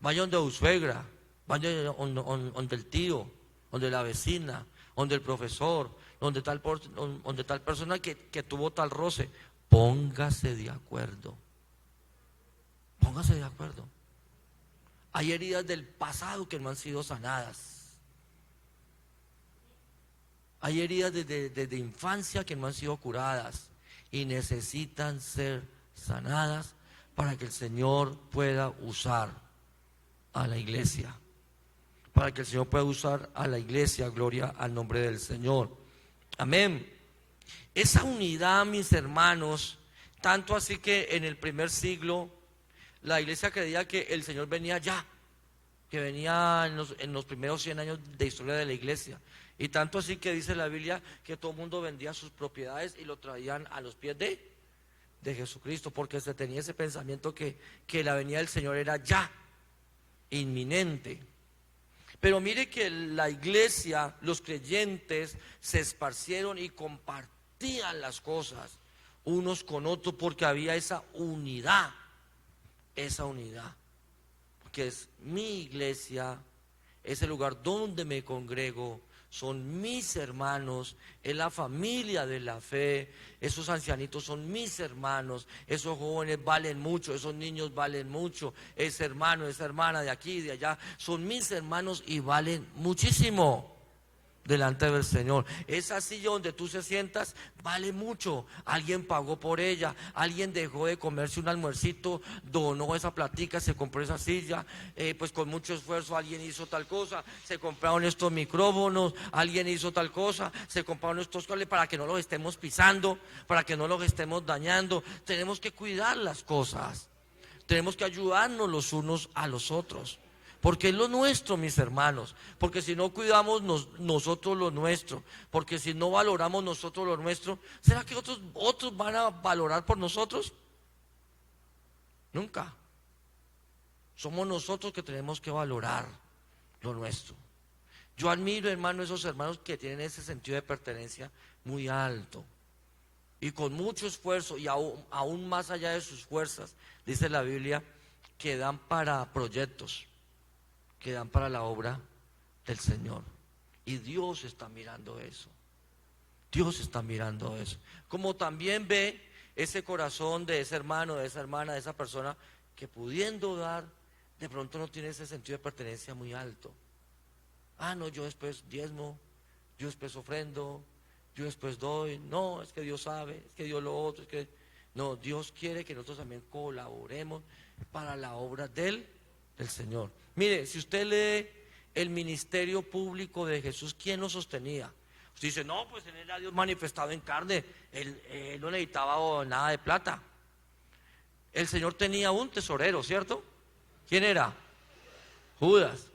vayan de su suegra, vayan donde el tío, donde la vecina, donde el profesor, donde tal persona que tuvo tal roce. Póngase de acuerdo. Póngase de acuerdo. Hay heridas del pasado que no han sido sanadas. Hay heridas desde infancia que no han sido curadas y necesitan ser sanadas para que el Señor pueda usar a la iglesia. Para que el Señor pueda usar a la iglesia. Gloria al nombre del Señor. Amén. Esa unidad, mis hermanos, tanto así que en el primer siglo La iglesia creía que el Señor venía ya, que venía en los primeros 100 años de historia de la iglesia. Y tanto así que dice la Biblia que todo el mundo vendía sus propiedades y lo traían a los pies de Jesucristo, porque se tenía ese pensamiento que la venida del Señor era ya, inminente. Pero mire que la iglesia, los creyentes se esparcieron y compartían las cosas unos con otros, porque había esa unidad, que es mi iglesia, es el lugar donde me congrego, son mis hermanos, es la familia de la fe, esos ancianitos son mis hermanos, esos jóvenes valen mucho, esos niños valen mucho, ese hermano, esa hermana de aquí y de allá, son mis hermanos y valen muchísimo delante del Señor. Esa silla donde tú se sientas vale mucho. Alguien pagó por ella, alguien dejó de comerse un almuercito, donó esa platica, se compró esa silla, pues con mucho esfuerzo alguien hizo tal cosa, se compraron estos micrófonos, alguien hizo tal cosa, se compraron estos cables para que no los estemos pisando, para que no los estemos dañando. Tenemos que cuidar las cosas, tenemos que ayudarnos los unos a los otros, porque es lo nuestro, mis hermanos. Porque si no cuidamos nosotros lo nuestro, porque si no valoramos nosotros lo nuestro, ¿será que otros van a valorar por nosotros? Nunca. Somos nosotros que tenemos que valorar lo nuestro. Yo admiro, hermano, esos hermanos que tienen ese sentido de pertenencia muy alto y con mucho esfuerzo, y aún más allá de sus fuerzas, dice la Biblia, que dan para proyectos, que dan para la obra del Señor. Y Dios está mirando eso. Dios está mirando eso. Como también ve ese corazón de ese hermano, de esa hermana, de esa persona que pudiendo dar, de pronto no tiene ese sentido de pertenencia muy alto. Ah, no, yo después diezmo, yo después ofrendo, yo después doy. No, es que Dios sabe, es que Dios lo otro, es que... No, Dios quiere que nosotros también colaboremos para la obra del Señor. Mire, si usted lee el ministerio público de Jesús, ¿quién lo sostenía? Usted dice, no, pues él era Dios manifestado en carne, él no necesitaba nada de plata. El Señor tenía un tesorero, ¿cierto? ¿Quién era? Judas.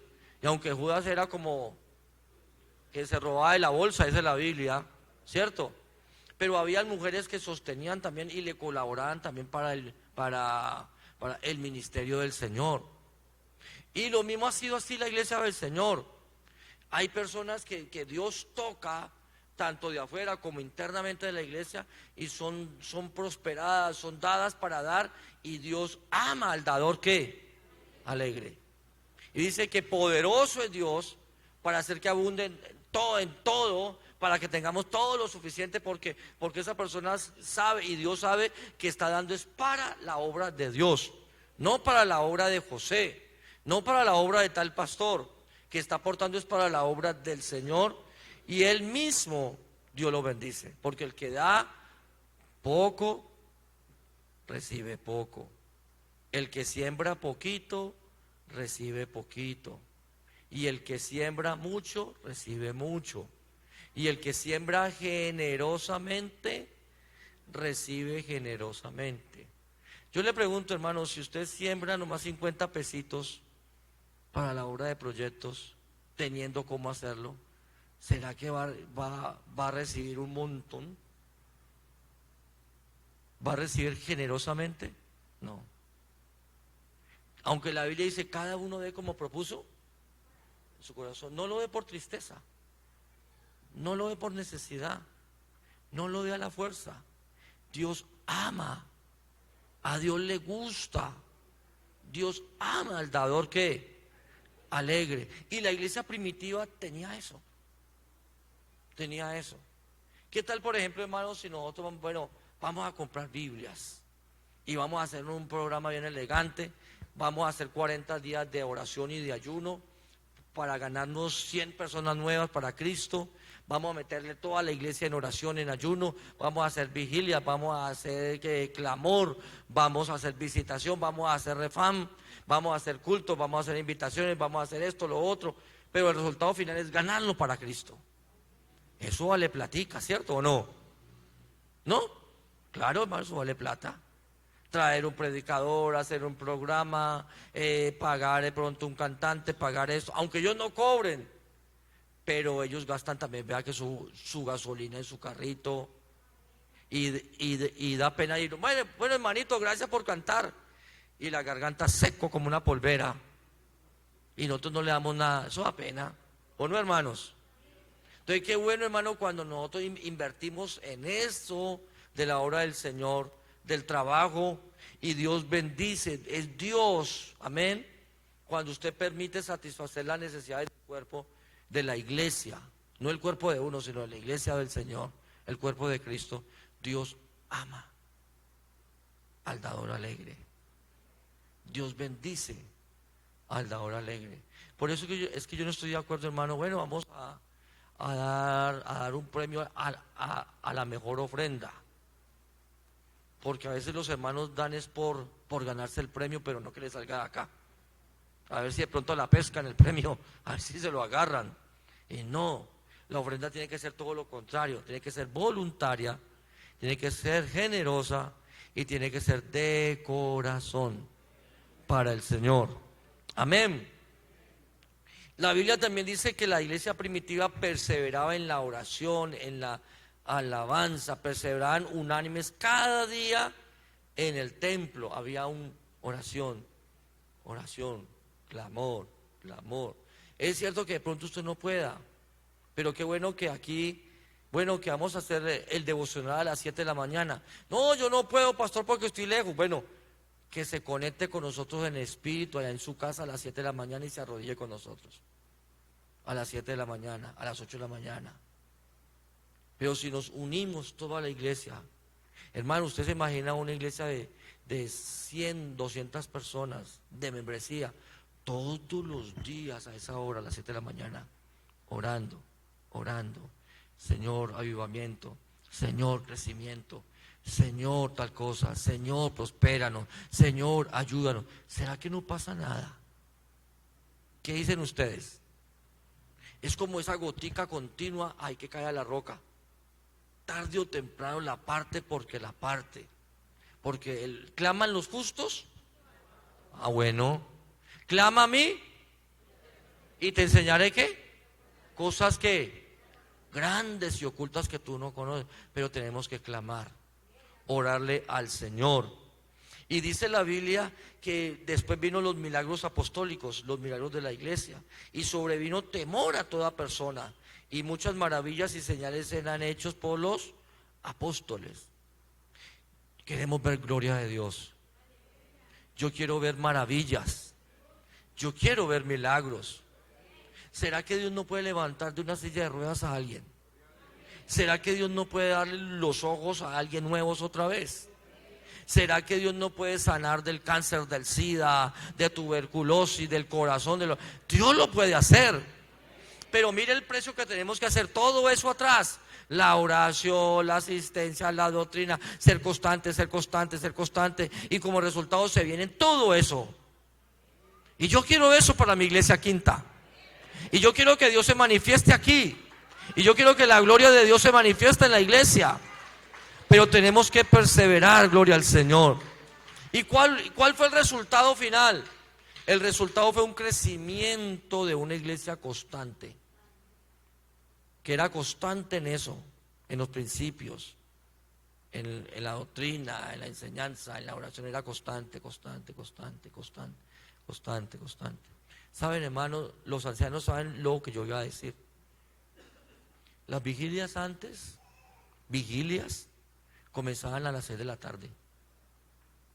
Y aunque Judas era como que se robaba de la bolsa, esa es la Biblia, ¿cierto? Pero había mujeres que sostenían también y le colaboraban también para el ministerio del Señor. Y lo mismo ha sido así la iglesia del Señor. Hay personas que Dios toca tanto de afuera como internamente de la iglesia y son prosperadas, son dadas para dar, y Dios ama al dador ¿qué? Alegre. Y dice que poderoso es Dios para hacer que abunde en todo, para que tengamos todo lo suficiente, porque esa persona sabe, y Dios sabe que está dando es para la obra de Dios, no para la obra de José, no para la obra de tal pastor, que está aportando es para la obra del Señor, y Él mismo Dios lo bendice, porque el que da poco, recibe poco. El que siembra poquito, recibe poquito. Y el que siembra mucho, recibe mucho. Y el que siembra generosamente, recibe generosamente. Yo le pregunto, hermano, si usted siembra nomás 50 pesitos para la obra de proyectos, teniendo cómo hacerlo, ¿será que va a recibir un montón? ¿Va a recibir generosamente? No. Aunque la Biblia dice, cada uno dé como propuso en su corazón. No lo dé por tristeza, no lo dé por necesidad, no lo dé a la fuerza. Dios ama, a Dios le gusta, Dios ama al dador que alegre. Y la iglesia primitiva tenía eso. ¿Qué tal, por ejemplo, hermanos, si nosotros, vamos a comprar Biblias y vamos a hacer un programa bien elegante, vamos a hacer 40 días de oración y de ayuno para ganarnos 100 personas nuevas para Cristo, vamos a meterle toda la iglesia en oración, en ayuno, vamos a hacer vigilia, vamos a hacer clamor, vamos a hacer visitación, vamos a hacer refam, vamos a hacer cultos, vamos a hacer invitaciones, vamos a hacer esto, lo otro, pero el resultado final es ganarlo para Cristo. Eso vale platica, ¿cierto o no? ¿No? Claro, hermano, eso vale plata. traer un predicador, hacer un programa, pagar de pronto un cantante, pagar eso, aunque ellos no cobren, pero ellos gastan también, vea que su gasolina en su carrito, y da pena ir, bueno hermanito, gracias por cantar, y la garganta seco como una polvera, y nosotros no le damos nada, eso da pena, ¿o no, hermanos? Entonces qué bueno, hermano, cuando nosotros invertimos en eso de la obra del Señor, del trabajo, y Dios bendice, es Dios, amén, cuando usted permite satisfacer las necesidades del cuerpo de la iglesia, no el cuerpo de uno, sino de la iglesia del Señor, el cuerpo de Cristo. Dios ama al dador alegre, Dios bendice al dador alegre. Por eso es que yo no estoy de acuerdo, hermano, bueno, vamos a dar un premio a la mejor ofrenda, porque a veces los hermanos dan es por ganarse el premio, pero no que les salga de acá, a ver si de pronto la pescan el premio, a ver si se lo agarran. Y no, la ofrenda tiene que ser todo lo contrario, tiene que ser voluntaria, tiene que ser generosa y tiene que ser de corazón para el Señor. Amén. La Biblia también dice que la iglesia primitiva perseveraba en la oración, en la alabanza, perseveraban unánimes cada día en el templo. Había una oración, clamor. Es cierto que de pronto usted no pueda, pero qué bueno que aquí, bueno, que vamos a hacer el devocional a las 7 de la mañana. No, yo no puedo, pastor, porque estoy lejos. Bueno, que se conecte con nosotros en espíritu allá en su casa a las 7 de la mañana y se arrodille con nosotros. A las 7 de la mañana, a las 8 de la mañana. Pero si nos unimos toda la iglesia, hermano, usted se imagina una iglesia de 100, 200 personas de membresía, todos los días a esa hora, a las 7 de la mañana, orando, Señor, avivamiento, Señor, crecimiento, Señor, tal cosa, Señor, prospéranos, Señor, ayúdanos. ¿Será que no pasa nada? ¿Qué dicen ustedes? Es como esa gotica continua, hay que caer a la roca. Tarde o temprano la parte, porque claman los justos. Ah, bueno, clama a mí y te enseñaré qué cosas que grandes y ocultas que tú no conoces, pero tenemos que clamar, orarle al Señor. Y dice la Biblia que después vino los milagros apostólicos, los milagros de la iglesia, y sobrevino temor a toda persona, y muchas maravillas y señales eran hechos por los apóstoles. Queremos ver gloria de Dios. Yo quiero ver maravillas, yo quiero ver milagros. ¿Será que Dios no puede levantar de una silla de ruedas a alguien? ¿Será que Dios no puede darle los ojos a alguien nuevos otra vez? ¿Será que Dios no puede sanar del cáncer, del SIDA, de tuberculosis, del corazón? Dios lo puede hacer. Pero mire el precio que tenemos que hacer, todo eso atrás. La oración, la asistencia, la doctrina, ser constante. Y como resultado se viene todo eso. Y yo quiero eso para mi iglesia Quinta. Y yo quiero que Dios se manifieste aquí. Y yo quiero que la gloria de Dios se manifieste en la iglesia. Pero tenemos que perseverar, gloria al Señor. ¿Y cuál fue el resultado final? El resultado fue un crecimiento de una iglesia constante, que era constante en eso, en los principios, en la doctrina, en la enseñanza, en la oración. Era constante. Saben, hermanos, los ancianos saben lo que yo iba a decir. Las vigilias antes, comenzaban a las 6 de la tarde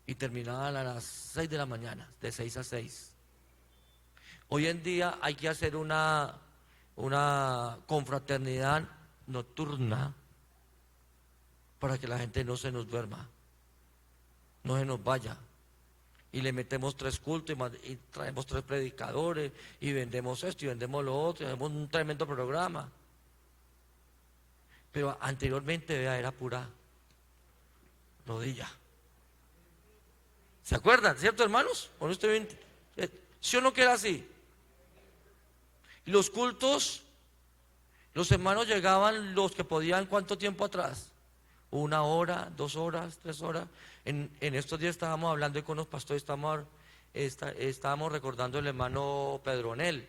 y terminaban a las 6 de la mañana, de 6 a 6. Hoy en día hay que hacer una confraternidad nocturna para que la gente no se nos duerma, no se nos vaya. Y le metemos 3 cultos y traemos 3 predicadores y vendemos esto y vendemos lo otro, y hacemos un tremendo programa. Pero anteriormente, vea, era pura rodilla. ¿Se acuerdan, cierto, hermanos? ¿O no estoy bien? ¿Sí o no que era así? Los cultos, los hermanos llegaban, los que podían, ¿cuánto tiempo atrás? 1 hora, 2 horas, 3 horas. En estos días estábamos hablando con los pastores, estábamos recordando al hermano Pedronel.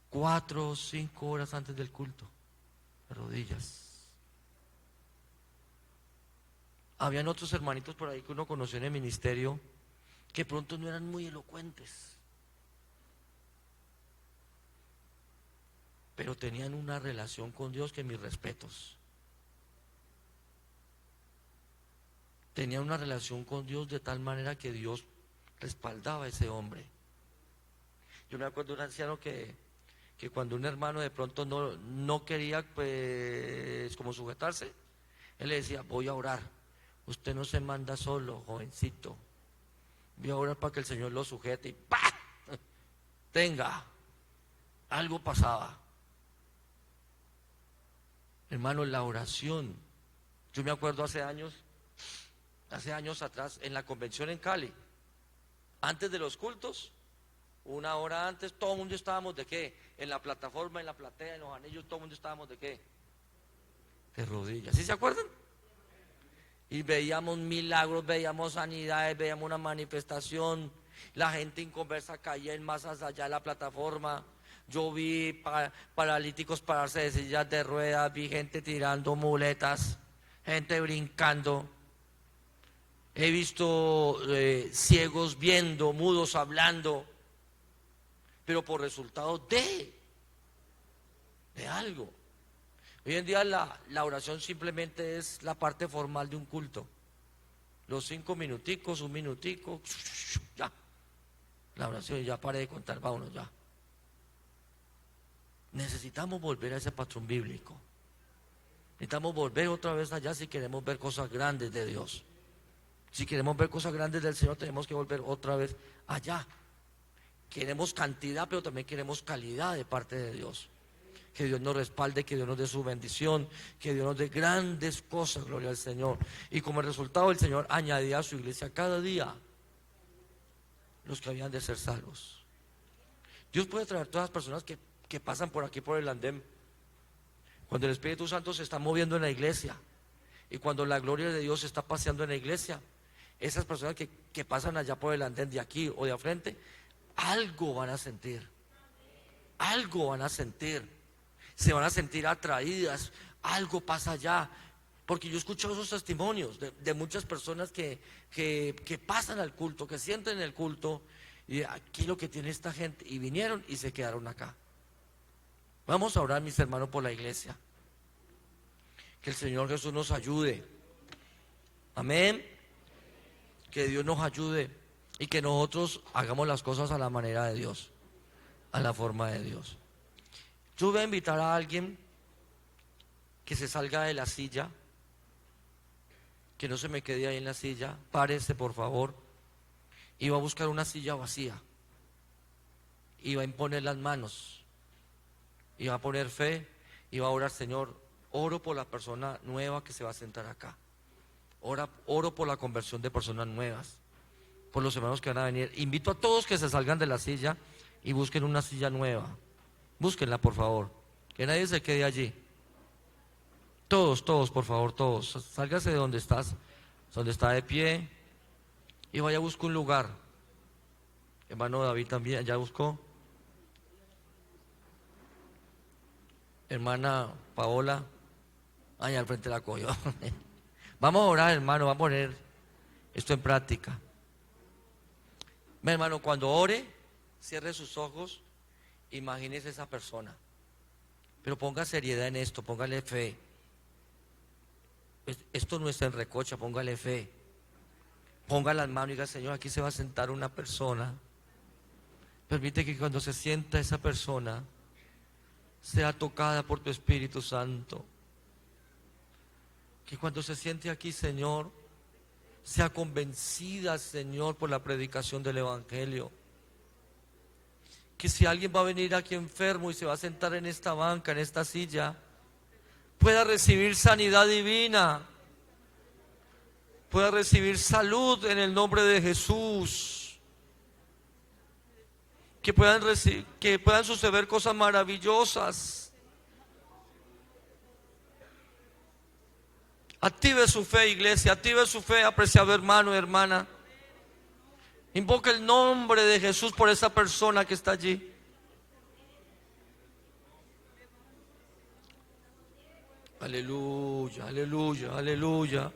4 o 5 horas antes del culto, de rodillas. Habían otros hermanitos por ahí que uno conoció en el ministerio que pronto no eran muy elocuentes, pero tenían una relación con Dios que mis respetos. Tenían una relación con Dios de tal manera que Dios respaldaba a ese hombre. Yo me acuerdo de un anciano que cuando un hermano de pronto no quería pues como sujetarse, él le decía: voy a orar, usted no se manda solo, jovencito, voy a orar para que el Señor lo sujete, y ¡pah! Tenga, algo pasaba. Hermano, la oración, yo me acuerdo hace años atrás, en la convención en Cali, antes de los cultos, 1 hora antes, todo el mundo estábamos ¿de qué? En la plataforma, en la platea, en los anillos, todo el mundo estábamos ¿de qué? De rodillas, ¿sí se acuerdan? Y veíamos milagros, veíamos sanidades, veíamos una manifestación, la gente inconversa caía en masas allá en la plataforma. Yo vi paralíticos pararse de sillas de ruedas, vi gente tirando muletas, gente brincando. He visto ciegos viendo, mudos hablando, pero por resultado de algo. Hoy en día la oración simplemente es la parte formal de un culto. Los 5 minuticos, 1 minutico, ya. La oración, ya paré de contar, vámonos ya. Necesitamos volver a ese patrón bíblico. Necesitamos volver otra vez allá si queremos ver cosas grandes de Dios. Si queremos ver cosas grandes del Señor, tenemos que volver otra vez allá. Queremos cantidad, pero también queremos calidad de parte de Dios. Que Dios nos respalde, que Dios nos dé su bendición, que Dios nos dé grandes cosas, gloria al Señor. Y como resultado, el Señor añadía a su iglesia cada día los que habían de ser salvos. Dios puede traer todas las personas que pasan por aquí por el andén. Cuando el Espíritu Santo se está moviendo en la iglesia y cuando la gloria de Dios se está paseando en la iglesia, esas personas que pasan allá por el andén de aquí o de frente, algo van a sentir. Algo van a sentir. Se van a sentir atraídas. Algo pasa allá. Porque yo he escuchado esos testimonios de muchas personas que pasan al culto, que sienten el culto, y aquí lo que tiene esta gente, y vinieron y se quedaron acá. Vamos a orar, mis hermanos, por la iglesia. Que el Señor Jesús nos ayude. Amén. Que Dios nos ayude y que nosotros hagamos las cosas a la manera de Dios, a la forma de Dios. Yo voy a invitar a alguien que se salga de la silla, que no se me quede ahí en la silla. Párese, por favor, y va a buscar una silla vacía y va a imponer las manos y va a poner fe y va a orar: Señor, oro por la persona nueva que se va a sentar acá. Oro por la conversión de personas nuevas, por los hermanos que van a venir. Invito a todos que se salgan de la silla y busquen una silla nueva. Búsquenla, por favor, que nadie se quede allí. Todos, por favor, todos. Sálgase de donde estás, donde está de pie, y vaya a buscar un lugar. Hermano David también, ¿ya buscó? Hermana Paola, allá al frente la cogió. Vamos a orar, hermano, vamos a poner esto en práctica. Mi hermano, cuando ore, cierre sus ojos, imagínese esa persona, pero ponga seriedad en esto, póngale fe. Esto no está en recocha, póngale fe. Ponga las manos y diga: Señor, aquí se va a sentar una persona. Permite que cuando se sienta esa persona sea tocada por tu Espíritu Santo. Que cuando se siente aquí, Señor, sea convencida, Señor, por la predicación del Evangelio. Que si alguien va a venir aquí enfermo y se va a sentar en esta banca, en esta silla, pueda recibir sanidad divina, pueda recibir salud en el nombre de Jesús. Que puedan suceder cosas maravillosas. Active su fe, iglesia, active su fe, apreciado hermano y hermana. Invoca el nombre de Jesús por esa persona que está allí. Aleluya, aleluya, aleluya.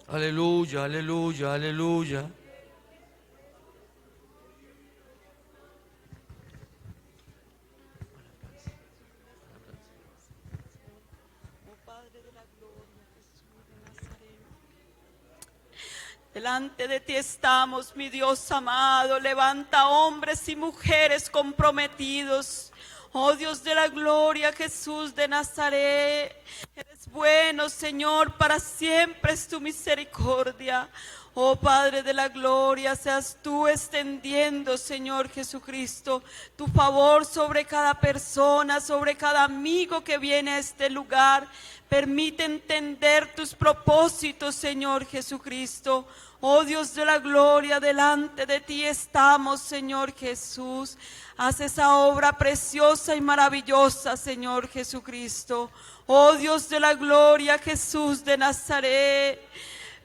Aleluya, aleluya, aleluya. Delante de ti estamos, mi Dios amado. Levanta hombres y mujeres comprometidos. Oh Dios de la gloria, Jesús de Nazaret. Eres bueno, Señor, para siempre es tu misericordia. Oh Padre de la gloria, seas tú extendiendo, Señor Jesucristo, tu favor sobre cada persona, sobre cada amigo que viene a este lugar. Permite entender tus propósitos, Señor Jesucristo. Oh Dios de la gloria, delante de ti estamos, Señor Jesús. Haz esa obra preciosa y maravillosa, Señor Jesucristo. Oh Dios de la gloria, Jesús de Nazaret.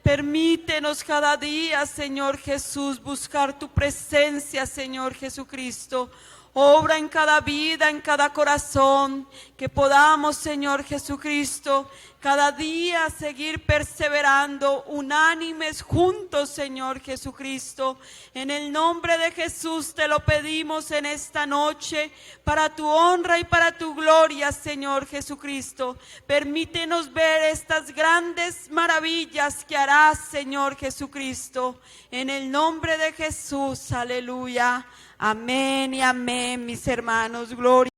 Permítenos cada día, Señor Jesús, buscar tu presencia, Señor Jesucristo. Obra en cada vida, en cada corazón, que podamos, Señor Jesucristo, cada día seguir perseverando, unánimes juntos, Señor Jesucristo. En el nombre de Jesús te lo pedimos en esta noche, para tu honra y para tu gloria, Señor Jesucristo. Permítenos ver estas grandes maravillas que harás, Señor Jesucristo. En el nombre de Jesús, aleluya. Amén y amén, mis hermanos, gloria.